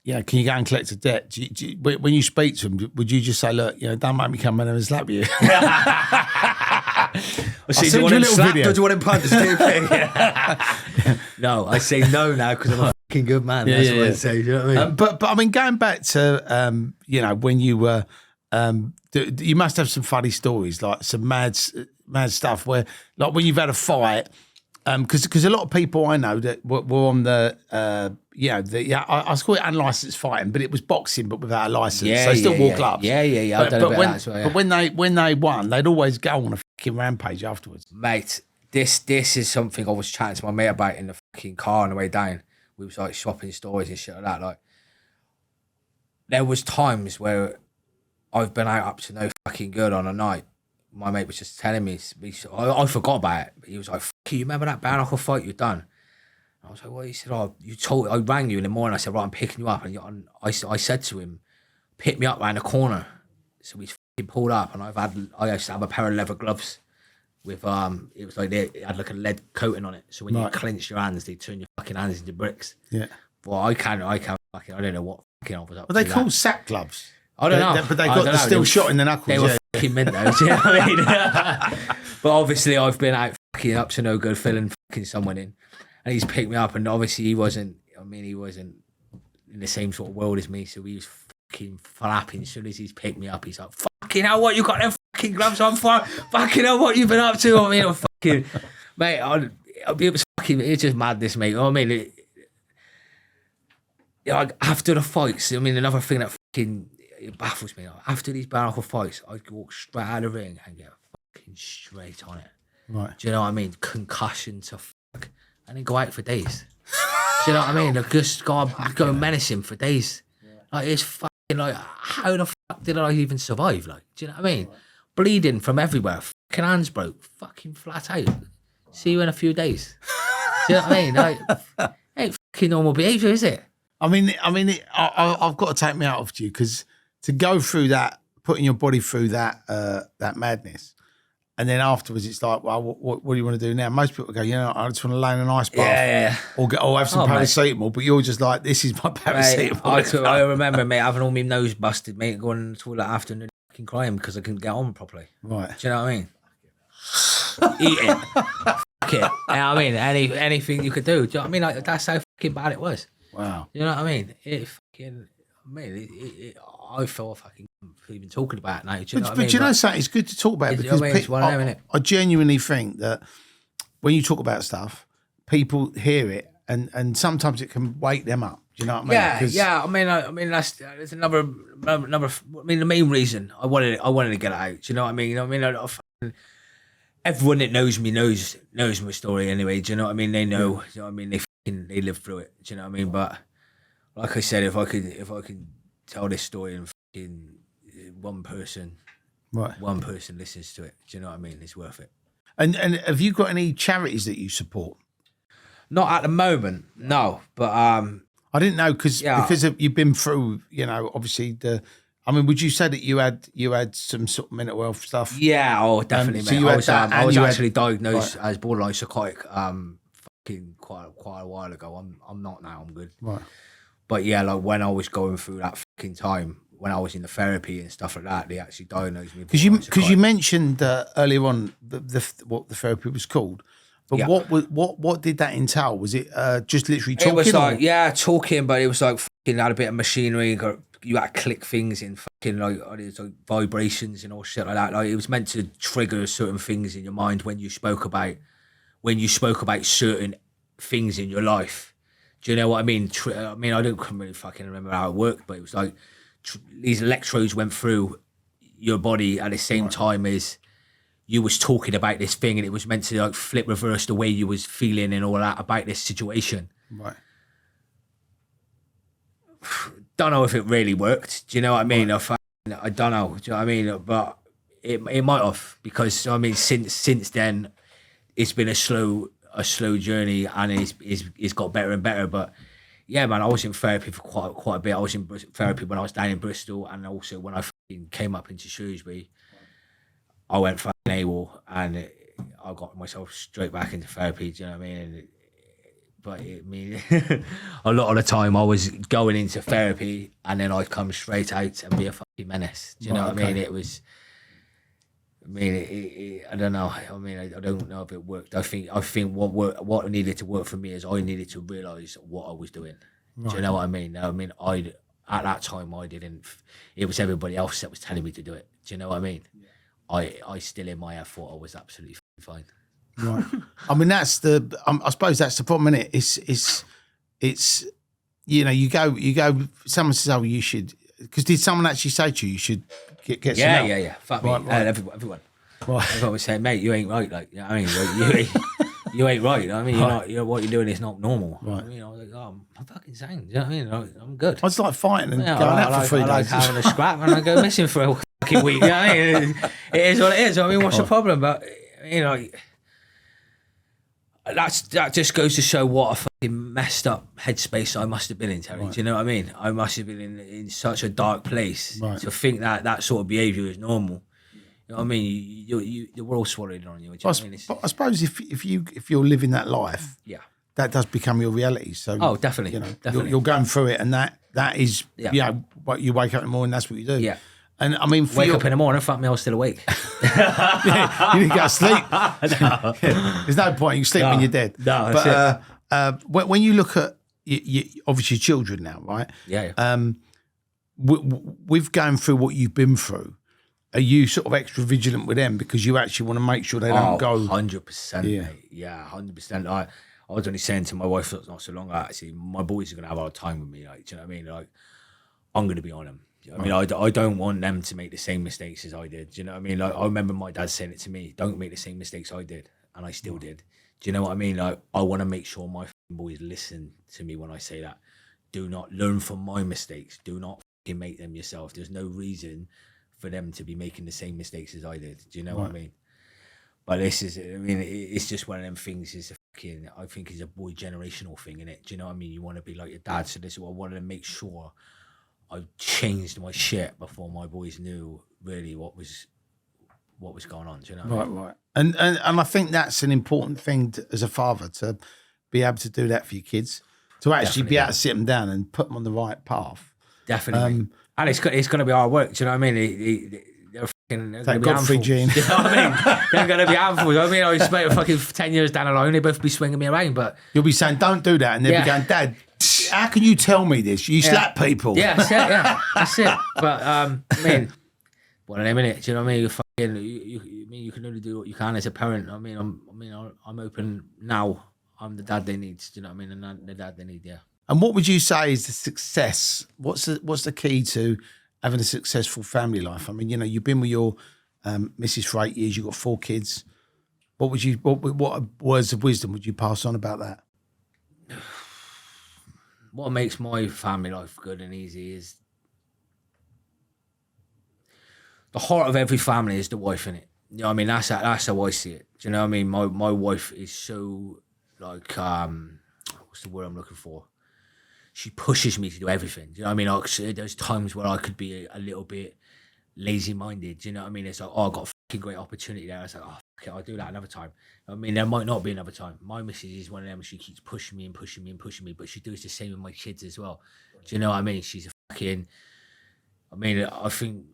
yeah, can you go and collect a debt?" When you speak to them, would you just say, "Look, don't make me come in and slap you"? Do you want him slapped or do you want him punched? No, I say no now because I'm a fucking good man. That's what I say. Do you know what I mean? But I mean, going back to when you were, you must have some funny stories, like some mad stuff where, like, when you've had a fight. Because a lot of people I know that were on the I call it unlicensed fighting, but it was boxing but without a license. So they still wore gloves. Yeah. I've done a bit of that as well, But when they won, they'd always go on a fucking rampage afterwards. Mate, this is something I was chatting to my mate about in the fucking car on the way down. We was like swapping stories and shit like that. Like, there was times where I've been out up to no fucking good on a night. My mate was just telling me, I forgot about it. But he was like, "You remember that bare knuckle fight you done?" And I was like, "What?" He said, "Oh, I rang you in the morning." I said, "Right, I'm picking you up." And I said to him, "Pick me up round the corner." So we fucking pulled up, and I used to have a pair of leather gloves with it was like it had like a lead coating on it. So when you clench your hands, they turn your fucking hands into bricks. Yeah. Well, I can't fucking, I don't know what fucking I was up to. Are they called sack gloves? I don't know. But they're still shot in the knuckles. They were fucking mint though, do you know what I mean? But obviously I've been out fucking up to no good, filling fucking someone in. And he's picked me up, and obviously he wasn't in the same sort of world as me, so he was fucking flapping. As soon as he's picked me up, he's like, "Fucking hell, what you got them fucking gloves on for? Fucking hell, what you been up to?" I mean, I'm fucking... Mate, it's just madness, mate. You know what I mean? After the fights, I mean, another thing that fucking... It baffles me. After these bare knuckle fights, I'd walk straight out of the ring and get fucking straight on it. Right. Do you know what I mean? Concussion to fuck. And then go out for days. Do you know what I mean? Like, just go menacing for days. Yeah. Like, it's fucking like, how the fuck did I even survive? Like, do you know what I mean? Right. Bleeding from everywhere. Fucking hands broke. Fucking flat out. See you in a few days. Do you know what I mean? Like, ain't fucking normal behaviour, is it? I mean, I've got to take me out of you, because to go through that, putting your body through that madness, and then afterwards it's like, well, what do you want to do now? Most people go, I just want to lay in an ice bath, or have some paracetamol. Mate. But you're just like, this is my paracetamol. Mate, I remember, mate, having all my nose busted, mate, going in the toilet afternoon, fucking crying because I couldn't get on properly. Right? Do you know what I mean? Eat it. Fuck it. You know what I mean? Anything you could do. Do you know what I mean? Like, that's how fucking bad it was. Wow. You know what I mean? I feel fucking even talking about it now. Do you know what I mean? But you know something, it's good to talk about it, because I genuinely think that when you talk about stuff, people hear it and sometimes it can wake them up. Do you know what I mean? Yeah. I mean that's another. I mean, the main reason I wanted to get it out. Do you know what I mean? You know what I mean? Everyone that knows me knows my story anyway. Do you know what I mean? They know. Do you know what I mean? They live through it. Do you know what I mean? But like I said, if I could tell this story and fucking one person listens to it, do you know what I mean? It's worth it. And have you got any charities that you support? Not at the moment, no. But I didn't know because you've been through, obviously would you say that you had some sort of mental health stuff? Yeah, definitely. So I was actually diagnosed as borderline psychotic fucking quite a while ago. I'm not now. I'm good. Right. But yeah, like when I was going through that fucking time, when I was in the therapy and stuff like that, they actually diagnosed me. Because you mentioned earlier on what the therapy was called, but what did that entail? Was it just literally talking? It was like talking, but it was like fucking had a bit of machinery. You had to click things in fucking like vibrations and all shit like that. Like it was meant to trigger certain things in your mind when you spoke about certain things in your life. Do you know what I mean? I don't really fucking remember how it worked, but it was like these electrodes went through your body at the same time as you was talking about this thing and it was meant to like flip reverse the way you was feeling and all that about this situation. Right. Don't know if it really worked. Do you know what I mean? Right. I don't know. Do you know what I mean? But it might have, because I mean since then it's been a slow journey and it's got better and better. But yeah, man, I was in therapy for quite a bit. I was in therapy when I was down in Bristol, and also when I came up into Shrewsbury, I went fucking AWOL and I got myself straight back into therapy. Do you know what I mean? A lot of the time I was going into therapy and then I'd come straight out and be a fucking menace. Do you know what I mean? It was. I don't know. I mean, I don't know if it worked. I think what needed to work for me is I needed to realise what I was doing. Right. Do you know what I mean? At that time I didn't. It was everybody else that was telling me to do it. Do you know what I mean? Yeah. I still in my head thought I was absolutely fine. Right. I mean, that's the. I suppose that's the problem, isn't it? It's. You know, you go. Someone says, "Oh, you should." Because did someone actually say to you should get some help? Yeah. Fuck me. Everyone. Right. Everyone was saying, mate, you ain't right. Like, you know what I mean, you ain't right. I mean, what you're doing is not normal. Right. I mean, I was like, oh, I'm fucking sane. Do you know what I mean? I'm good. I just like fighting and going out for 3 days. I like having a scrap and I go missing for a fucking week. You know what I mean? It is what it is. I mean, what's the problem? But you know, that just goes to show what a fucking messed up headspace I must have been in, Terry. Right. Do you know what I mean? I must have been in such a dark place to think that sort of behaviour is normal. You know what I mean? We're all swallowed on you. I suppose if you're living that life, that does become your reality. So definitely, definitely. You're going through it, and that is what you wake up in the morning. That's what you do. Yeah. And I mean, wake up in the morning, fuck me, I was still awake. You didn't go to sleep. No. There's no point. You sleep when you're dead. No, that's it. When you look at obviously children now, right? Yeah. With going through what you've been through, are you sort of extra vigilant with them because you actually want to make sure they don't go? 100%. Yeah, 100%. I was only saying to my wife not so long ago, actually, my boys are going to have a hard time with me. Like, do you know what I mean? Like, I'm going to be on them. I mean, I don't want them to make the same mistakes as I did. Do you know what I mean? Like, I remember my dad saying it to me, don't make the same mistakes I did. And I still did. Do you know what I mean? Like, I want to make sure my boys listen to me when I say that. Do not learn from my mistakes. Do not make them yourself. There's no reason for them to be making the same mistakes as I did. Do you know what I mean? But this is, I mean, it's just one of them things. Is I think it's a boy generational thing, innit? Do you know what I mean? You want to be like your dad. So this is what I wanted to make sure I changed my shit before my boys knew really what was going on. Do you know what I mean? Right. And I think that's an important thing as a father, to be able to do that for your kids, to actually be able to sit them down and put them on the right path. Definitely. And it's going to be hard work. Do you know what I mean? They're Thank Godfrey Junior. You know what I mean? They're going to be handfuls. I mean, I expect fucking 10 years down the line, they both be swinging me around. But you'll be saying, "Don't do that," and they'll be going, "Dad, how can you tell me this? You slap people." Yeah, that's it. Yeah, that's it. But I mean, one of them, innit? Do you know what I mean? You can only do what you can as a parent. I mean, I'm open now. I'm the dad they need. Do you know what I mean? And I'm the dad they need. Yeah. And what would you say is the success? What's the key to having a successful family life? I mean, you know, you've been with your missus for 8 years. You've got 4 kids. What words of wisdom would you pass on about that? What makes my family life good and easy is the heart of every family is the wife, innit? You know what I mean? That's how I see it. Do you know what I mean? My wife is so like what's the word I'm looking for? She pushes me to do everything. Do you know what I mean? Like, there's times where I could be a little bit lazy-minded. Do you know what I mean? It's like, oh, I got a fucking great opportunity there. It's like, oh, fuck it, I'll do that another time. I mean, there might not be another time. My missus is one of them. She keeps pushing me, but she does the same with my kids as well. Do you know what I mean? She's a fucking. I mean, I think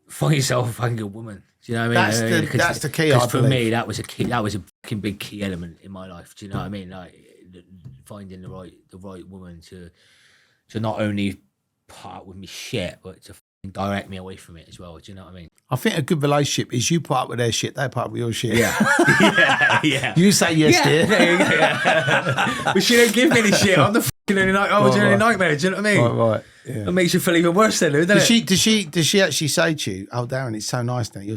find yourself a fucking good woman. Do you know what I mean? That's the key. Because for me, that was a key. That was a fucking big key element in my life. Do you know what I mean? Like, finding the right woman to not only part with me shit, but to direct me away from it as well. Do you know what I mean? I think a good relationship is you part with their shit, they part with your shit. Yeah. You say yes, dear. Yeah. But she don't give me the shit. I'm the any night. I was in any nightmare. Do you know what I mean? Right. Yeah. It makes you feel even worse then, doesn't it? Does she actually say to you, "Oh, Darren, it's so nice now. You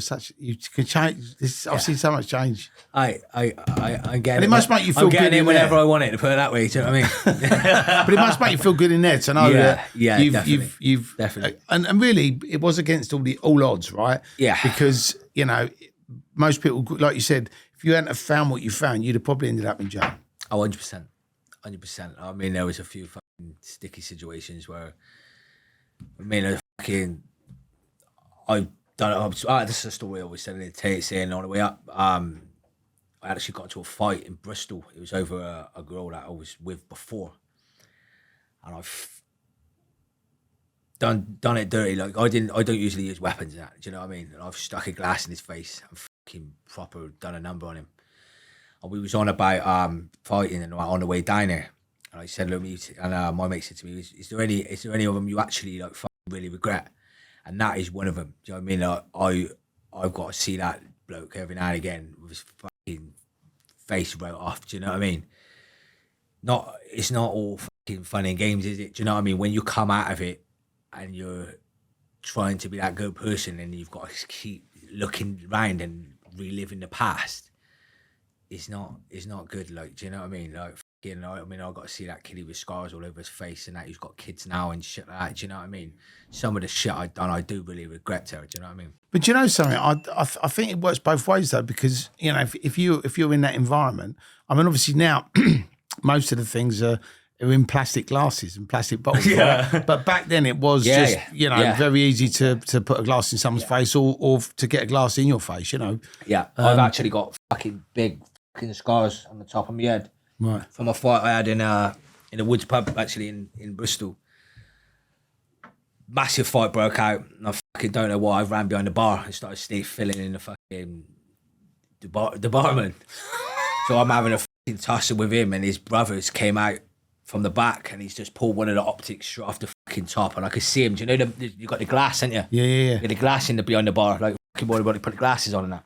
can change. I've seen so much change." I get and it. it must make you feel I'm good getting in whenever there. I want it, to put it that way. Do you know what I mean? But it must make you feel good in there to know that you've definitely. And really, it was against all odds, right? Yeah. Because most people, like you said, if you hadn't have found what you found, you'd have probably ended up in jail. Oh, 100%. 100%. I mean, there was a few fucking sticky situations where, I've done it. This is a story I always tell in the saying on the way up. I actually got into a fight in Bristol. It was over a girl that I was with before. And I've done it dirty. Like, I don't usually use weapons and that. Do you know what I mean? And I've stuck a glass in his face and fucking proper done a number on him. And we was on about fighting and on the way down there. And I said, look, and my mate said to me, is there any of them you actually like fucking really regret? And that is one of them. Do you know what I mean? I've got to see that bloke every now and again with his fucking face wrote off. Do you know what I mean? It's not all fucking fun and games, is it? Do you know what I mean? When you come out of it and you're trying to be that good person and you've got to keep looking around and reliving the past, it's not good. Like, do you know what I mean? Like, I've got to see that kid with scars all over his face and that he's got kids now and shit like that. Do you know what I mean? Some of the shit I've done, I do really regret it. Do you know what I mean? But do you know something? I think it works both ways though, because if you're in that environment, I mean, obviously now most of the things are in plastic glasses and plastic bottles. Yeah. Right? But back then it was very easy to put a glass in someone's face or to get a glass in your face. Yeah, I've actually got fucking big fucking scars on the top of my head. Right. From a fight I had in the Woods pub actually in Bristol. Massive fight broke out and I fucking don't know why. I ran behind the bar and started filling in the fucking the barman. So I'm having a fucking tussle with him and his brothers came out from the back and he's just pulled one of the optics straight off the fucking top and I could see him. Do you know you got the glass, haven't you? Yeah. You got the glass behind the bar, like fucking boy, put the glasses on and that.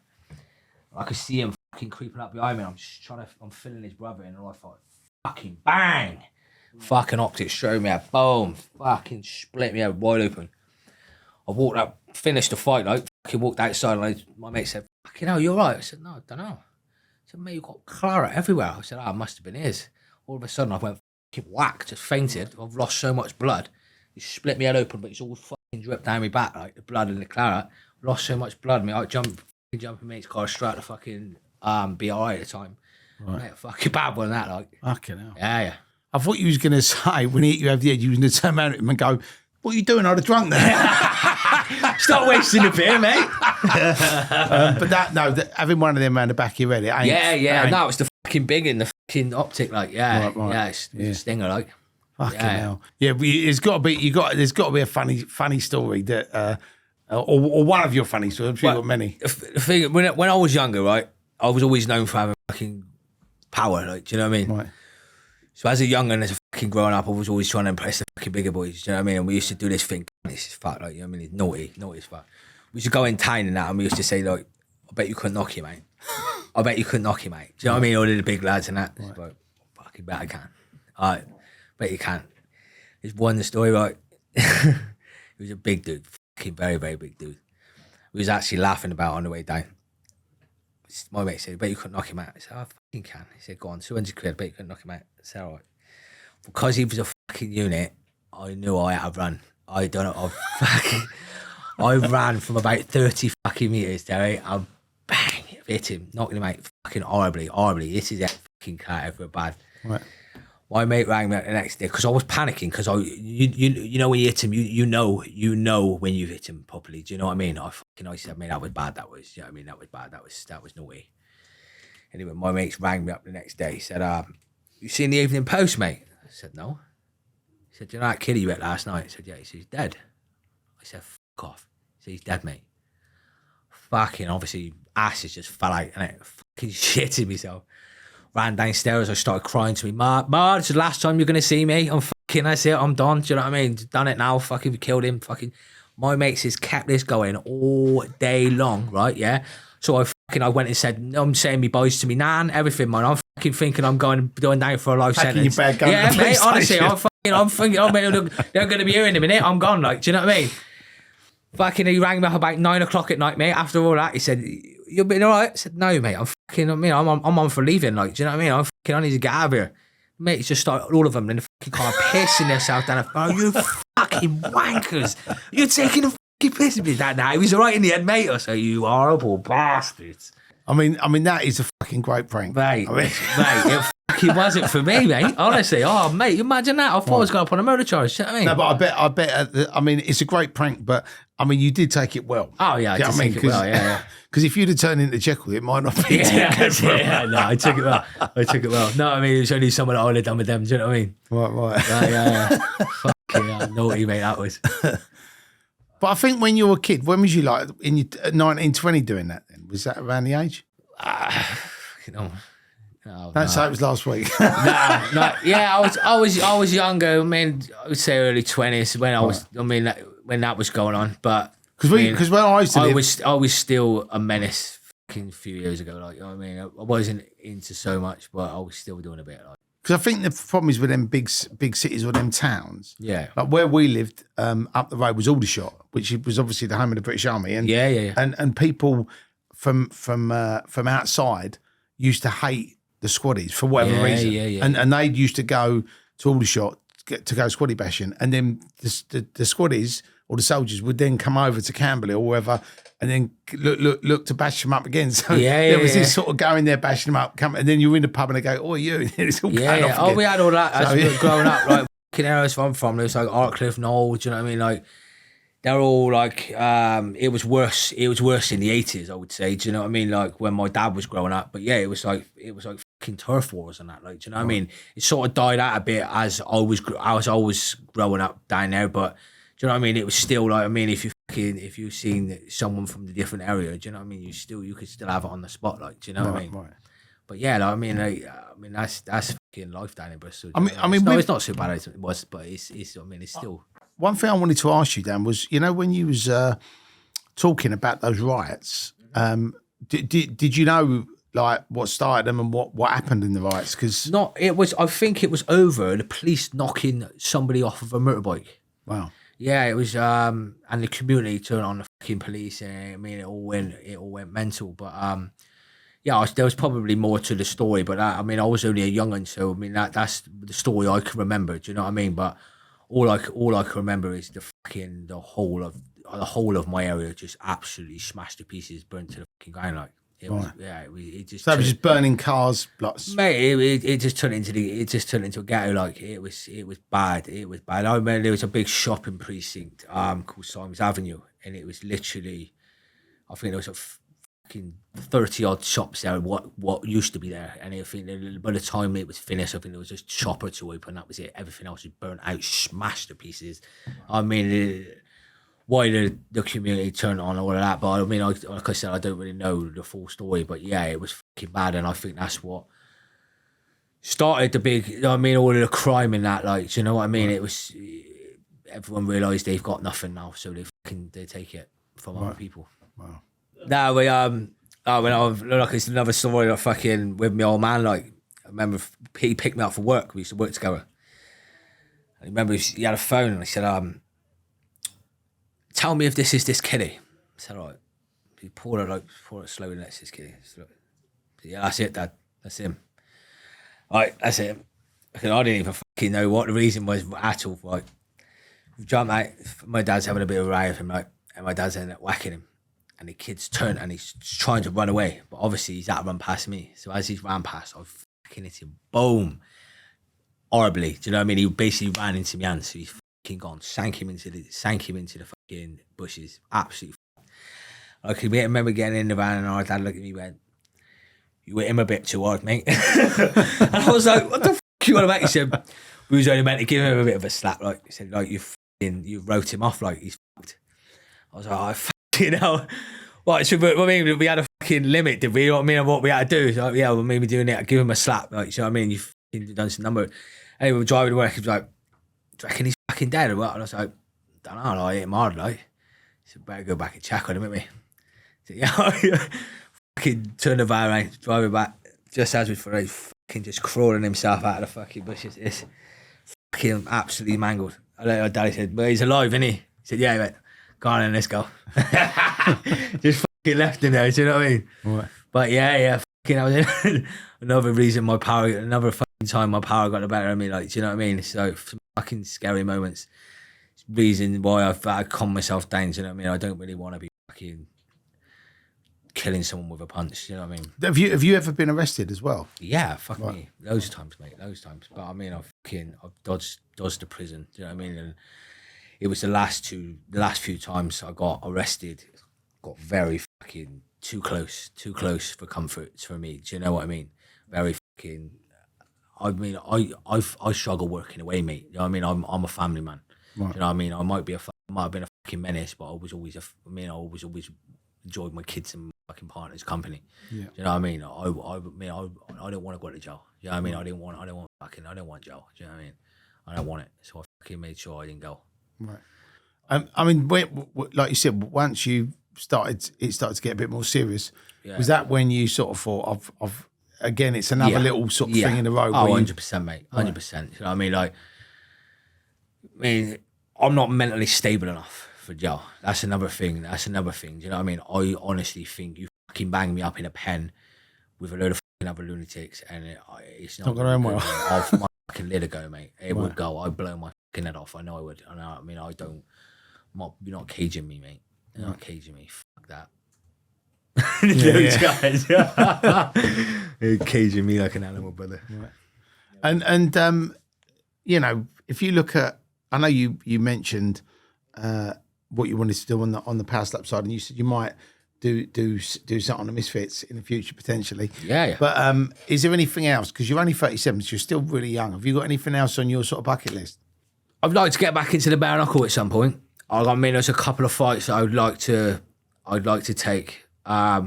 I could see him fucking creeping up behind me. I'm filling his brother in and I thought, fucking bang! Fucking optics showed me a boom, fucking split me out wide open. I walked up, finished the fight, like fucking walked outside and my mate said, fucking hell, you alright? I said, no, I don't know. He said, mate, you got claret everywhere. I said, it must have been his. All of a sudden I went fucking whack, just fainted. I've lost so much blood. He split me head open, but it's all fucking dripped down my back, like the blood and the claret. Lost so much blood, mate. I jumped in mate's car straight to fucking BRI at the time. Right. Mate, fucking bad one that, like. Fucking hell. Yeah. I thought you was going to say, when he hit you over the head, you was going to turn around at him and go, what are you doing? I'd have drunk there. Stop wasting the beer, mate. But having one of them around the back of your head, it ain't. Yeah. No, it's the fucking big in the fucking optic, like, yeah. Right. Yeah, it's a stinger, like. Fucking hell. Yeah, there's got to be a funny story that, or one of your funny stories. I'm sure you've got many. The thing, when I was younger, right, I was always known for having fucking power, like, do you know what I mean? Right. So as a young and as a fucking growing up, I was always trying to impress the fucking bigger boys, do you know what I mean? And we used to do this thing, this is fuck, like, you know what I mean? It's naughty as fuck. We used to go in town and that, and we used to say, like, I bet you couldn't knock you, mate. I bet you couldn't knock you, mate. Do you know what I mean? All of the big lads and that. Right. Like, fucking bet I can. Alright, bet you can. There's one story, right? He was a big dude, fucking very, very big dude. We was actually laughing about on the way down. My mate said, I bet you couldn't knock him out. I said, I fucking can. He said, go on, 200 quid, I bet you couldn't knock him out. I said, all right. Because he was a fucking unit, I knew I had to run. I don't know, I ran from about 30 fucking metres there, right? I bang, hit him, knocking him out fucking horribly. This is that fucking cat ever bad. Right. My mate rang me up the next day because I was panicking because you know when you hit him, you know when you've hit him properly. Do you know what I mean? I said, mate, that was bad. That was, you know what I mean? That was bad. That was naughty. Anyway, my mates rang me up the next day. He said, you seen the Evening Post, mate? I said, no. He said, do you know that kid you hit last night? I said, yeah. He said, he's dead. I said, fuck off. He said, he's dead, mate. Fucking obviously asses just fell out and it fucking shitted myself. Ran downstairs, I started crying to me, Ma, this is the last time you're going to see me. That's it, I'm done. Do you know what I mean? Done it now, fucking, we killed him. Fucking, my mates has kept this going all day long, right? Yeah. So I I went and said, I'm saying me boys to me nan, everything, man. I'm fucking thinking I'm going down for a life sentence. Your bag, going yeah, to the mate, honestly, PlayStation. I'm thinking, oh, mate, they're going to be here in a minute. I'm gone, like, do you know what I mean? Fucking, he rang me up about 9 o'clock at night, mate. After all that, he said, "You've been all right?" I said, "No, mate. I'm on for leaving. Like, do you know what I mean? I need to get out of here." Mate, it's just started, all of them, and fucking kind of pissing themselves down. Oh, you fucking wankers! You're taking a fucking piss of me. That now he was all right in the end, mate. I say, "You horrible bastards." I mean, that is a fucking great prank, mate. I mean, Mate, it fucking wasn't for me, mate. Honestly, oh, mate, imagine that. I thought I was going up on a murder charge. Do you know what I mean? No, but I bet. I mean, it's a great prank, but I mean, you did take it well. Oh yeah, I did take it well. Yeah. Because if you'd have turned into Jekyll, it might not be too good for him. No, I took it well. No, I mean, it was only someone that I would have done with them. Do you know what I mean? Right. Yeah. Fucking naughty, mate, that was. But I think when you were a kid, when was you like in your 19, 20 doing that then? Was that around the age? No, Don't say it was last week. Yeah, I was younger. I mean, I would say early 20s when I was. I mean, when that was going on. But because when I used to live, I was still a menace. Fucking a few years ago, like, you know what I mean, I wasn't into so much, but I was still doing a bit. Like, because I think the problem is with them big cities or them towns. Yeah. Like where we lived, up the road was Aldershot, which was obviously the home of the British Army, and yeah. And people from outside used to hate the squaddies for whatever reason. Yeah. And they used to go to Aldershot to go squaddy bashing, and then the squaddies or the soldiers would then come over to Camberley or wherever, and then look to bash them up again. So there was this sort of going there, bashing them up, and then you're in the pub and they go, "Oh, you!" And it's all going off again. Oh, we had all that as we were growing up. Like, fucking areas I'm from, there was like Artcliffe, Knoll. Do you know what I mean? Like, they're all like, it was worse. It was worse in the 80s, I would say. Do you know what I mean? Like when my dad was growing up. But yeah, it was like fucking turf wars and that. Like, do you know what I mean? It sort of died out a bit as I was always growing up down there. But do you know what I mean? It was still like, I mean, if you've seen someone from the different area, do you know what I mean? You could still have it on the spot. Do you know what I mean? Right. But yeah, like, I mean, that's fucking life down in Bristol. It's not so bad as it was, but it's still. One thing I wanted to ask you, Dan, was, you know, when you was talking about those riots, did you know like what started them and what happened in the riots? Because I think it was over the police knocking somebody off of a motorbike. Wow. Yeah, it was, and the community turned on the fucking police, and I mean, it all went mental. But yeah, there was probably more to the story. But I mean, I was only a young'un, so I mean, that's the story I can remember. Do you know what I mean? But all I can remember is the whole of my area just absolutely smashed to pieces, burnt to the fucking ground. Like, it was, yeah, it just. So it was just burning cars, mate. It just turned into a ghetto. Like, it was bad. It was bad. I remember there was a big shopping precinct called Simons Avenue, and it was literally, I think there was a fucking 30 odd shops there. What used to be there, and I think by the time it was finished, I think there was just shop or two open. That was it. Everything else was burnt out, smashed to pieces. I mean. Why the community turned on all of that, but I mean, like I said, I don't really know the full story, but yeah, it was fucking bad, and I think that's what started the big. You know what I mean, all of the crime in that, like, do you know what I mean? It was everyone realised they've got nothing now, so they take it from other people. Wow. Now like, it's another story. Like, fucking with my old man, like, I remember he picked me up for work. We used to work together. I remember he had a phone, and I said, "Tell me if this is this kiddie." I said, "All right." He poured it slowly, and that's this kiddie. Yeah, that's it, Dad. That's him. All right, that's it. I didn't even fucking know what the reason was at all. Like, we jumped out. My dad's having a bit of a riot with him, like, and my dad's ended up whacking him. And the kid's turned, and he's trying to run away, but obviously he's out to run past me. So as he's ran past, I fucking hit him, boom, horribly. Do you know what I mean? He basically ran into my hand, so he's fucking gone, sank him into the fucking bushes. Absolutely. I can remember getting in the van, and our dad looked at me and went, "You hit him a bit too hard, mate." And I was like, "What the fuck you want about?" He said, "We was only meant to give him a bit of a slap." Like, he said, "Like, you wrote him off, like he's fucked." I was like, "Oh, fucking hell." What? So, I mean, we had a fucking limit, did we? You know what I mean? What we had to do? So, like, yeah, well, maybe doing it. I give him a slap. Like, you know what I mean? You've fucking done some number. Anyway, we're driving to work. He was like, "Do you reckon he's fucking dead or what?" And I was like, "Don't know, I hit him hard, like." He said, "Better go back and check on him, with me." I said, "Yeah." fucking turned the van around, driving back, just as we thought, fucking just crawling himself out of the fucking bushes. It's fucking absolutely mangled. Daddy said, well, he's alive, isn't he? He said, yeah, he went, go on then, let's go. Just fucking left him there, do you know what I mean? Right. But yeah, fucking, I was another reason another fucking time my power got the better of me, like, do you know what I mean? So, some fucking scary moments. Reason why I calm myself down, do you know what I mean? I don't really want to be fucking killing someone with a punch, do you know what I mean? Have you ever been arrested as well? Yeah, fuck me. Loads of times, mate, loads of times. But I mean, I've dodged the prison, do you know what I mean? And it was the last few times I got arrested, got very fucking too close for comfort for me, do you know what I mean? Very fucking, I mean, I struggle working away, mate, you know what I mean? I'm a family man. Right. You know what I mean? I might have been a fucking menace, but I always enjoyed my kids and fucking partner's company. Yeah. You know what I mean? I don't want to go to jail. You know what I mean? I don't want jail. Do you know what I mean? I don't want it. So I fucking made sure I didn't go. Right. I mean, like you said, once it started to get a bit more serious. Yeah. Was that when you sort of thought of again, it's another little sort of thing in the road? Oh, 100%, mate. 100%. Right. You know what I mean? Like, I'm not mentally stable enough for jail. That's another thing. Do you know what I mean? I honestly think you fucking bang me up in a pen with a load of fucking other lunatics, and it's not going to end well. My fucking lid go, mate. It would go. I'd blow my fucking head off. I know I would. I mean, you're not caging me, mate. You're not caging me. Fuck that. Those guys. They're caging me like an animal, brother. Right. And you know, if you look at, I know you mentioned what you wanted to do on the power slap side, and you said you might do something on the Misfits in the future potentially. Yeah. But is there anything else? Because you're only 37, so you're still really young. Have you got anything else on your sort of bucket list? I'd like to get back into the bare knuckle at some point. I mean, there's a couple of fights that I'd like to take. But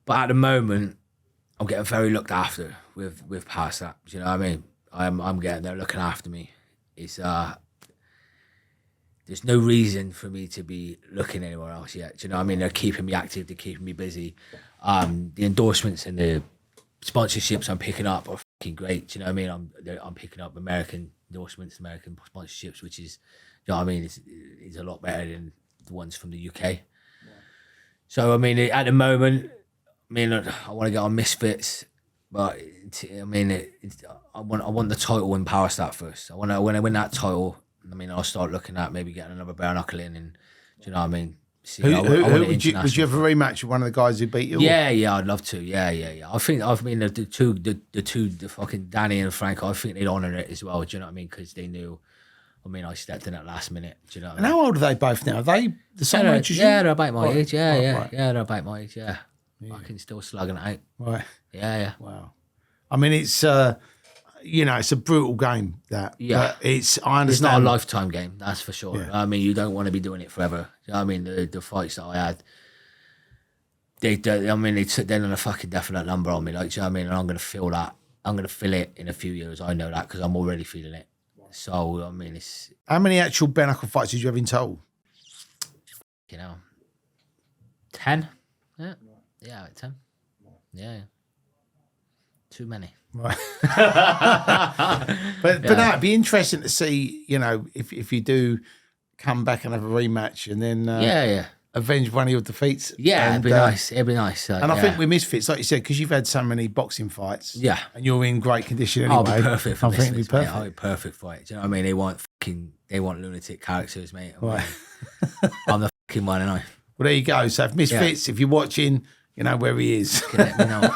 at the moment, I'm getting very looked after with power slap. Do you know what I mean? I'm getting, they're looking after me. It's there's no reason for me to be looking anywhere else yet. Do you know what I mean? They're keeping me active, they're keeping me busy. The endorsements and the sponsorships I'm picking up are fucking great. Do you know what I mean? I'm picking up American endorsements, American sponsorships, which is, you know what I mean, is a lot better than the ones from the UK. Yeah. So I mean, at the moment, I mean, I want to get on Misfits, but I mean, I want the title in power slap first. When I win that title, I mean, I'll start looking at maybe getting another bare knuckle in, and do you know what I mean? See, would you have a rematch with one of the guys who beat you? Yeah, I'd love to. Yeah. I mean, the fucking Danny and Franco, I think they'd honour it as well. Do you know what I mean? Because they knew. I mean, I stepped in at last minute. Do you know what I mean? And how old are they both now? Are they the same age as you? Yeah, they're about my age. Yeah, they're about my age. Yeah. I can still slugging it out. Right. Yeah. Wow. I mean, it's it's a brutal game. That. Yeah. But I understand. It's not a lifetime game, that's for sure. Yeah. I mean, you don't want to be doing it forever. You know what I mean? The fights that I had, they're on a fucking definite number on me. Like, do you know what I mean? And I'm gonna feel that. I'm gonna feel it in a few years. I know that because I'm already feeling it. So I mean, it's. How many actual bare knuckle fights did you have in total? 10. Yeah, 10. Yeah. Too many. Right. but no, it'd be interesting to see, if you do come back and have a rematch and then avenge one of your defeats. Yeah, it'd be nice. It'd be nice. And I think with Misfits, like you said, because you've had so many boxing fights. Yeah. And you're in great condition anyway. I'll be perfect for Misfits. It'd be perfect. I'll be perfect for it. Do you know what I mean? They want lunatic characters, mate. Right. I'm the fucking one, and Well, there you go. So if Misfits, if you're watching, you know where he is. Let me know.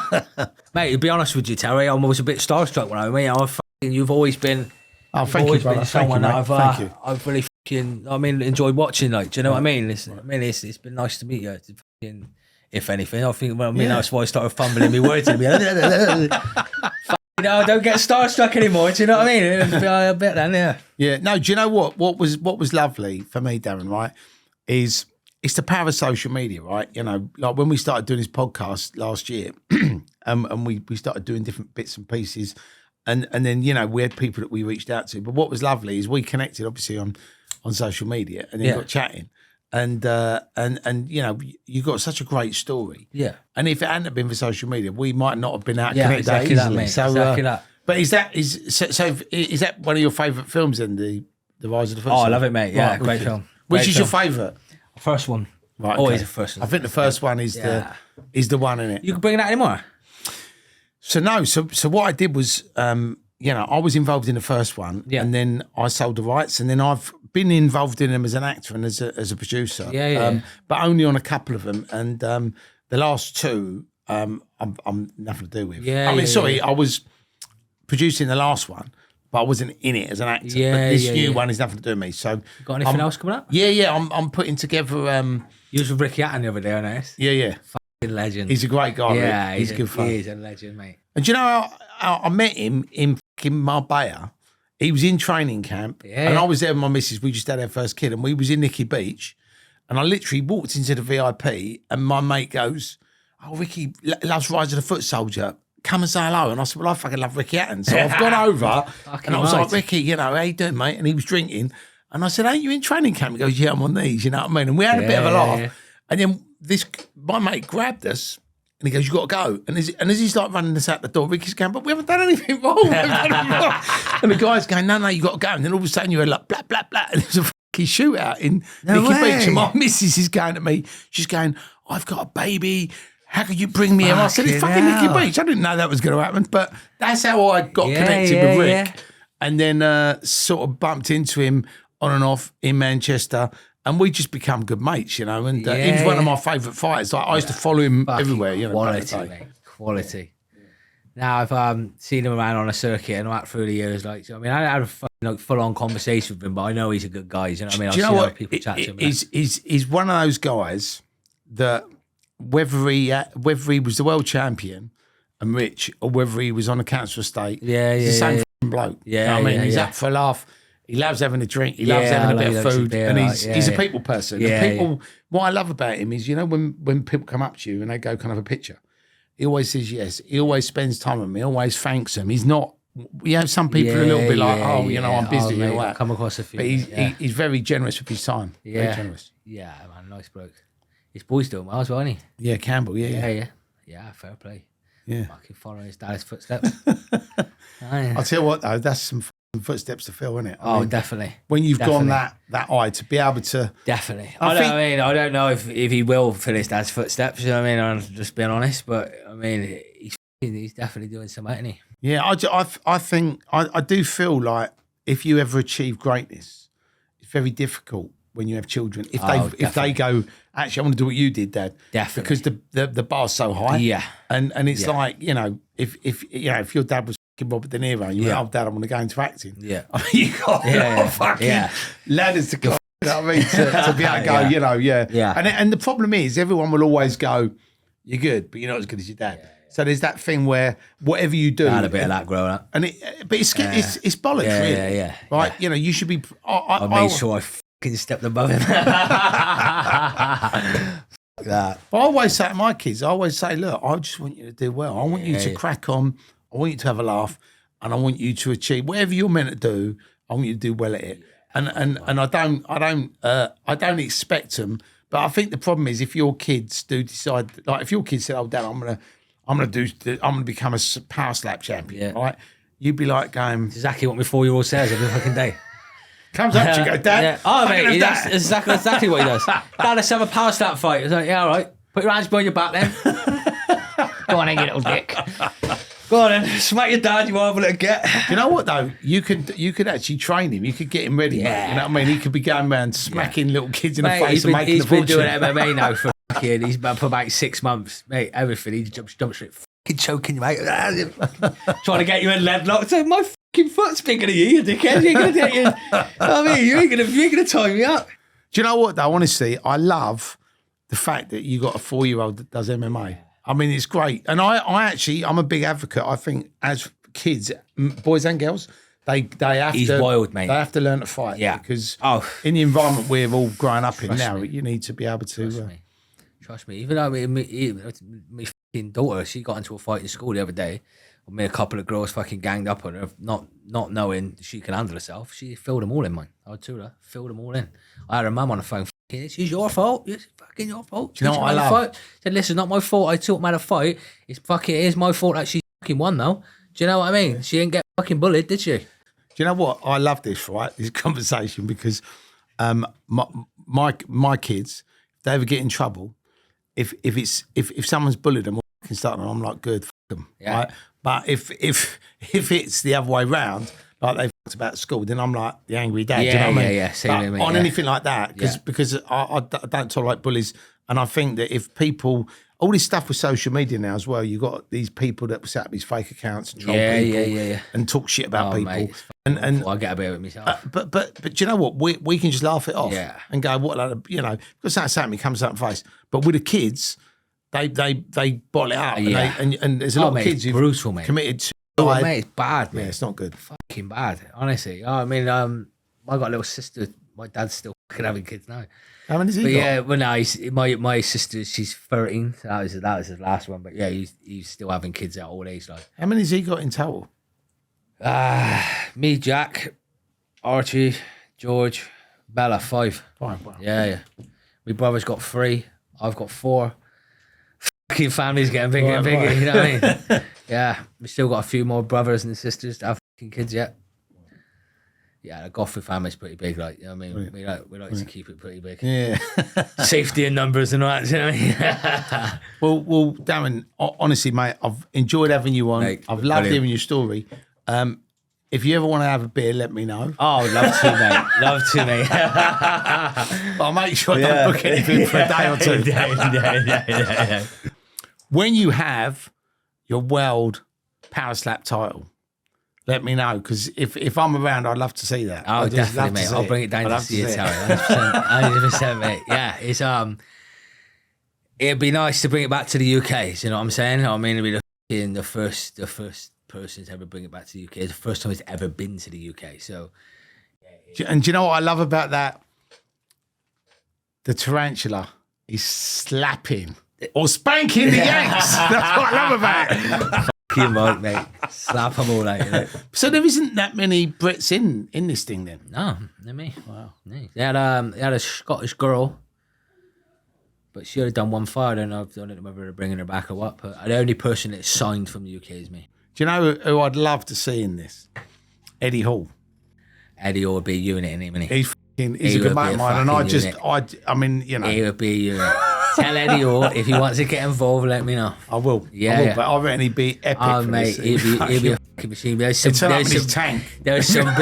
Mate, to be honest with you, Terry, I was a bit starstruck when I met you. You've always been. Oh, thank you, brother. Someone that I've really enjoyed watching. Like, do you know what I mean? It's been nice to meet you. If anything, I think. Well, that's why I started fumbling my words. And don't get starstruck anymore. Do you know what I mean? It was a bit then, yeah. Yeah. No. Do you know what? What was lovely for me, Darren? Right, is. It's the power of social media, right? Like when we started doing this podcast last year, and we started doing different bits and pieces, and then we had people that we reached out to. But what was lovely is we connected obviously on social media, and then got chatting, And you know, you got such a great story. Yeah. And if it hadn't been for social media, we might not have been out Yeah, connected exactly easily. that, mate. So, exactly that. But is that one of your favourite films then, the Rise of the Foot? Oh, I love it, mate. Yeah, Right, great wicked. film. Which Great is film. your favourite? First one. Right, Always okay. the first one. I think the first one is the one in it. You can bring it out anymore? So no, so what I did was, you know, I was involved in the first one, Yeah. and then I sold the rights, and then I've been involved in them as an actor and as a producer. Yeah. But only on a couple of them, and the last two, I'm nothing to do with. Yeah, I mean, yeah, sorry, yeah. I was producing the last one, but I wasn't in it as an actor. Yeah, but this yeah, new yeah. one is nothing to do with me. So, Got anything else coming up? Yeah. I'm putting together. You was with Ricky Hatton the other day, I noticed. Yeah. Fucking legend. He's a great guy. yeah, Rick. He's good fun. He's a legend, mate. And do you know, I met him in fucking Marbella. He was in training camp, and I was there with my missus. We just had our first kid, and we was in Nicky Beach. And I literally walked into the VIP, and my mate goes, "Oh, Ricky loves Rise of the Foot Soldier. Come and say hello." And I said, "Well, I fucking love Ricky Hatton." So I've gone over, and I was like, "Ricky, you know, how you doing, mate?" And he was drinking. And I said, "Ain't you in training camp?" He goes, "Yeah, I'm on these," you know what I mean? And we had a bit of a laugh. Yeah. And then my mate grabbed us, and he goes, "You got to go." And as he's like running us out the door, Ricky's going, "But we haven't done anything wrong." And the guy's going, No, you got to go. And then all of a sudden you heard like, blah, blah, blah. And there's a fucking shootout in Nicky Beach. And my missus is going at me. She's going, "I've got a baby. How could you bring me here?" I said, "It's fucking Nicky Beach." I didn't know that was going to happen. But that's how I got connected with Rick. Yeah. And then sort of bumped into him on and off in Manchester. And we just become good mates, you know. And he was one of my favourite fighters. Like, I used to follow him everywhere, you know. Quality, mate. Quality. Now I've seen him around on a circuit and that through the years. Like, I mean, I had a full-on conversation with him, but I know he's a good guy. You know what I mean? Do you know what? People chat to him. He's one of those guys that whether he was the world champion and rich, or whether he was on a council estate, he's the same fucking bloke. Yeah, you know what I mean, he's up for a laugh. He loves having a drink. He loves having a bit of food, and he's a people person. Yeah, and people, what I love about him is, you know, when people come up to you and they go, "Can I have a picture?" He always says yes. He always spends time with me. Always thanks them. He's not. You know, some people are a little bit like, "Oh, you know, I'm busy." Mate, or that. come across a few. But he's very generous with his time. Yeah, very generous. Yeah, man, nice bloke. His boy's doing well as well, isn't he? Yeah, Campbell. Yeah. Fair play. Yeah. Fucking following his dad's footsteps. I'll tell you what though, that's some footsteps to fill, isn't it? I mean, definitely. When you've gone that high, to be able to definitely. I don't know if he will fill his dad's footsteps. You know what I mean? I'm just being honest, but I mean, he's definitely doing something, isn't he? Yeah, I think I do feel like if you ever achieve greatness, it's very difficult when you have children. If they go, "Actually, I want to do what you did, Dad," definitely, because the bar's so high. Yeah, and it's like, you know, if your dad was Robert De Niro, and you went, "Oh, Dad, I want to go into acting." Yeah, I mean, you got fucking ladders to go. You know what I mean? To be able to go, you know, yeah. And the problem is, everyone will always go, "You're good, but you're not as good as your dad." So there's that thing where whatever you do, I had a bit of that growing up, but it's bollocks, really. Yeah. Right? You know, you should be. I made sure I fucking stepped above him. That. But I always say to my kids, "Look, I just want you to do well. I want you to crack on. I want you to have a laugh, and I want you to achieve whatever you're meant to do. I want you to do well at it." And I don't expect them. But I think the problem is if your kids do decide, like if your kids said, "Oh, Dad, I'm gonna become a power slap champion," right? You'd be like going, "It's exactly what my 4-year-old says every fucking day." Comes up to you, go, "Dad." Yeah. Oh, mate, that's exactly what he does. "Dad, let's have a power slap fight." It's like, "Yeah, all right. Put your hands behind your back then." "Go on, then, you little dick. Go on, then. Smack your dad, you horrible little get." You know what though? You could actually train him. You could get him ready. Mate. You know what I mean? He could be going around smacking little kids in the face and making a fortune. He's been doing MMA now for about 6 months, mate. Everything. He jumps straight, fucking choking you, mate. Trying to get you in lead lock. So my fucking foot's bigger than you dickhead. You ain't gonna get you. I mean, you ain't gonna tie me up. Do you know what though? Honestly, I love the fact that you got a 4-year-old that does MMA. I mean, it's great. And I'm a big advocate. I think as kids, boys and girls, they have He's wild, mate. They have to learn to fight. Yeah. Because in the environment we're all growing up in now, you need to be able to. Trust me. Even though my fucking daughter, she got into a fight in school the other day. Me and a couple of girls fucking ganged up on her, not knowing she can handle herself. She filled them all in, man. I told her, filled them all in. I had her mum on the phone It's your fault. It's fucking your fault. Do you know what I love? Fight. Said, listen, not my fault. I taught him how to fight. It is my fault that she fucking won, though. Do you know what I mean? She didn't get fucking bullied, did she? Do you know what? I love this, right? This conversation, because my kids, if they ever get in trouble, if someone's bullied them or fucking starting, I'm like, good, fuck them, right? But if it's the other way round, like they've talked about school, then I'm like the angry dad. Do you know what I mean? Yeah. On anything like that, because I don't tolerate bullies, and I think that if people, all this stuff with social media now as well, you got these people that set up these fake accounts and troll people and talk shit about people. Mate, and I get a bit of it myself. But do you know what? We can just laugh it off and go, what, because that's something comes up in the face. But with the kids, they bottle it up, and there's a lot of kids who've brutal, mate. committed suicide. Oh, mate, it's bad, mate. Yeah, it's not good. Fucking bad, honestly. I mean, I got a little sister. My dad's still fucking having kids now. How many has he got? Yeah, well, no, my sister, she's 13. So that was his last one. But yeah, he's still having kids at old age. Like, how many has he got in total? Me, Jack, Archie, George, Bella, 5. Wow. Yeah. My brother's got 3. I've got 4. Fucking family's getting bigger and bigger. You know what I mean? Yeah, we still got a few more brothers and sisters to have fucking kids yet. Yeah, the Godfrey family's pretty big, like, you know what I mean? We like to keep it pretty big. Yeah. Safety in numbers and all that, you know what I mean? Well, Darren, honestly, mate, I've enjoyed having you on. Mate, I've loved hearing your story. If you ever want to have a beer, let me know. Oh, love to, mate. Love to, mate. But I'll make sure I don't book anything for a day or two. Yeah. When you have your world power slap title, let me know, because if I'm around, I'd love to see that. Oh, definitely, mate. I'll bring it down to see it, Terry. 100%, mate. Yeah, it's it'd be nice to bring it back to the UK. You know what I'm saying? I mean, it'd be the first person to ever bring it back to the UK. It's the first time it's ever been to the UK. So, and do you know what I love about that? The tarantula is slapping or spanking the Yanks. That's what I love about it. Fucking right, mate. Slap them all out. You know? So there isn't that many Brits in this thing then? No, not me. Wow. No. They had a Scottish girl, but she only done one fight. I don't know whether they're bringing her back or what. But the only person that's signed from the UK is me. Do you know who I'd love to see in this? Eddie Hall. Eddie Hall would be a unit, isn't he? He's a good mate of mine, and I mean, you know. He would be a unit. Tell Eddie Hall if he wants to get involved, let me know. I will. Yeah. But I reckon he'd be epic. Oh, mate, he'd be a fucking machine. There's some tank. There's some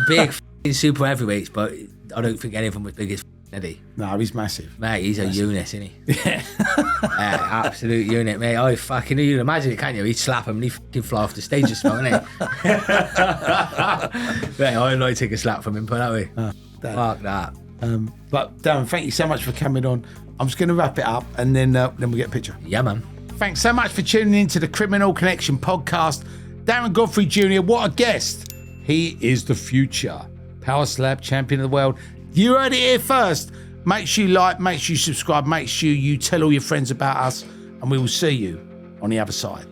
big fucking super heavyweights, but I don't think any of them was big as Eddie. No, he's massive. Mate, he's massive. A unit, isn't he? Yeah. Absolute unit, mate. Oh, fucking, you can imagine it, can't you? He'd slap him and he'd fucking fly off the stage as well, innit? Mate, I'd like to take a slap from him, put that way. Fuck that. But Darren, thank you so much for coming on. I'm just going to wrap it up and then we'll get a picture. Yeah, man. Thanks so much for tuning in to the Criminal Connection podcast. Darren Godfrey Junior, what a guest. He is the future Power Slap champion of the world. You heard it here first. Make sure you like, make sure you subscribe, make sure you tell all your friends about us, and we will see you on the other side.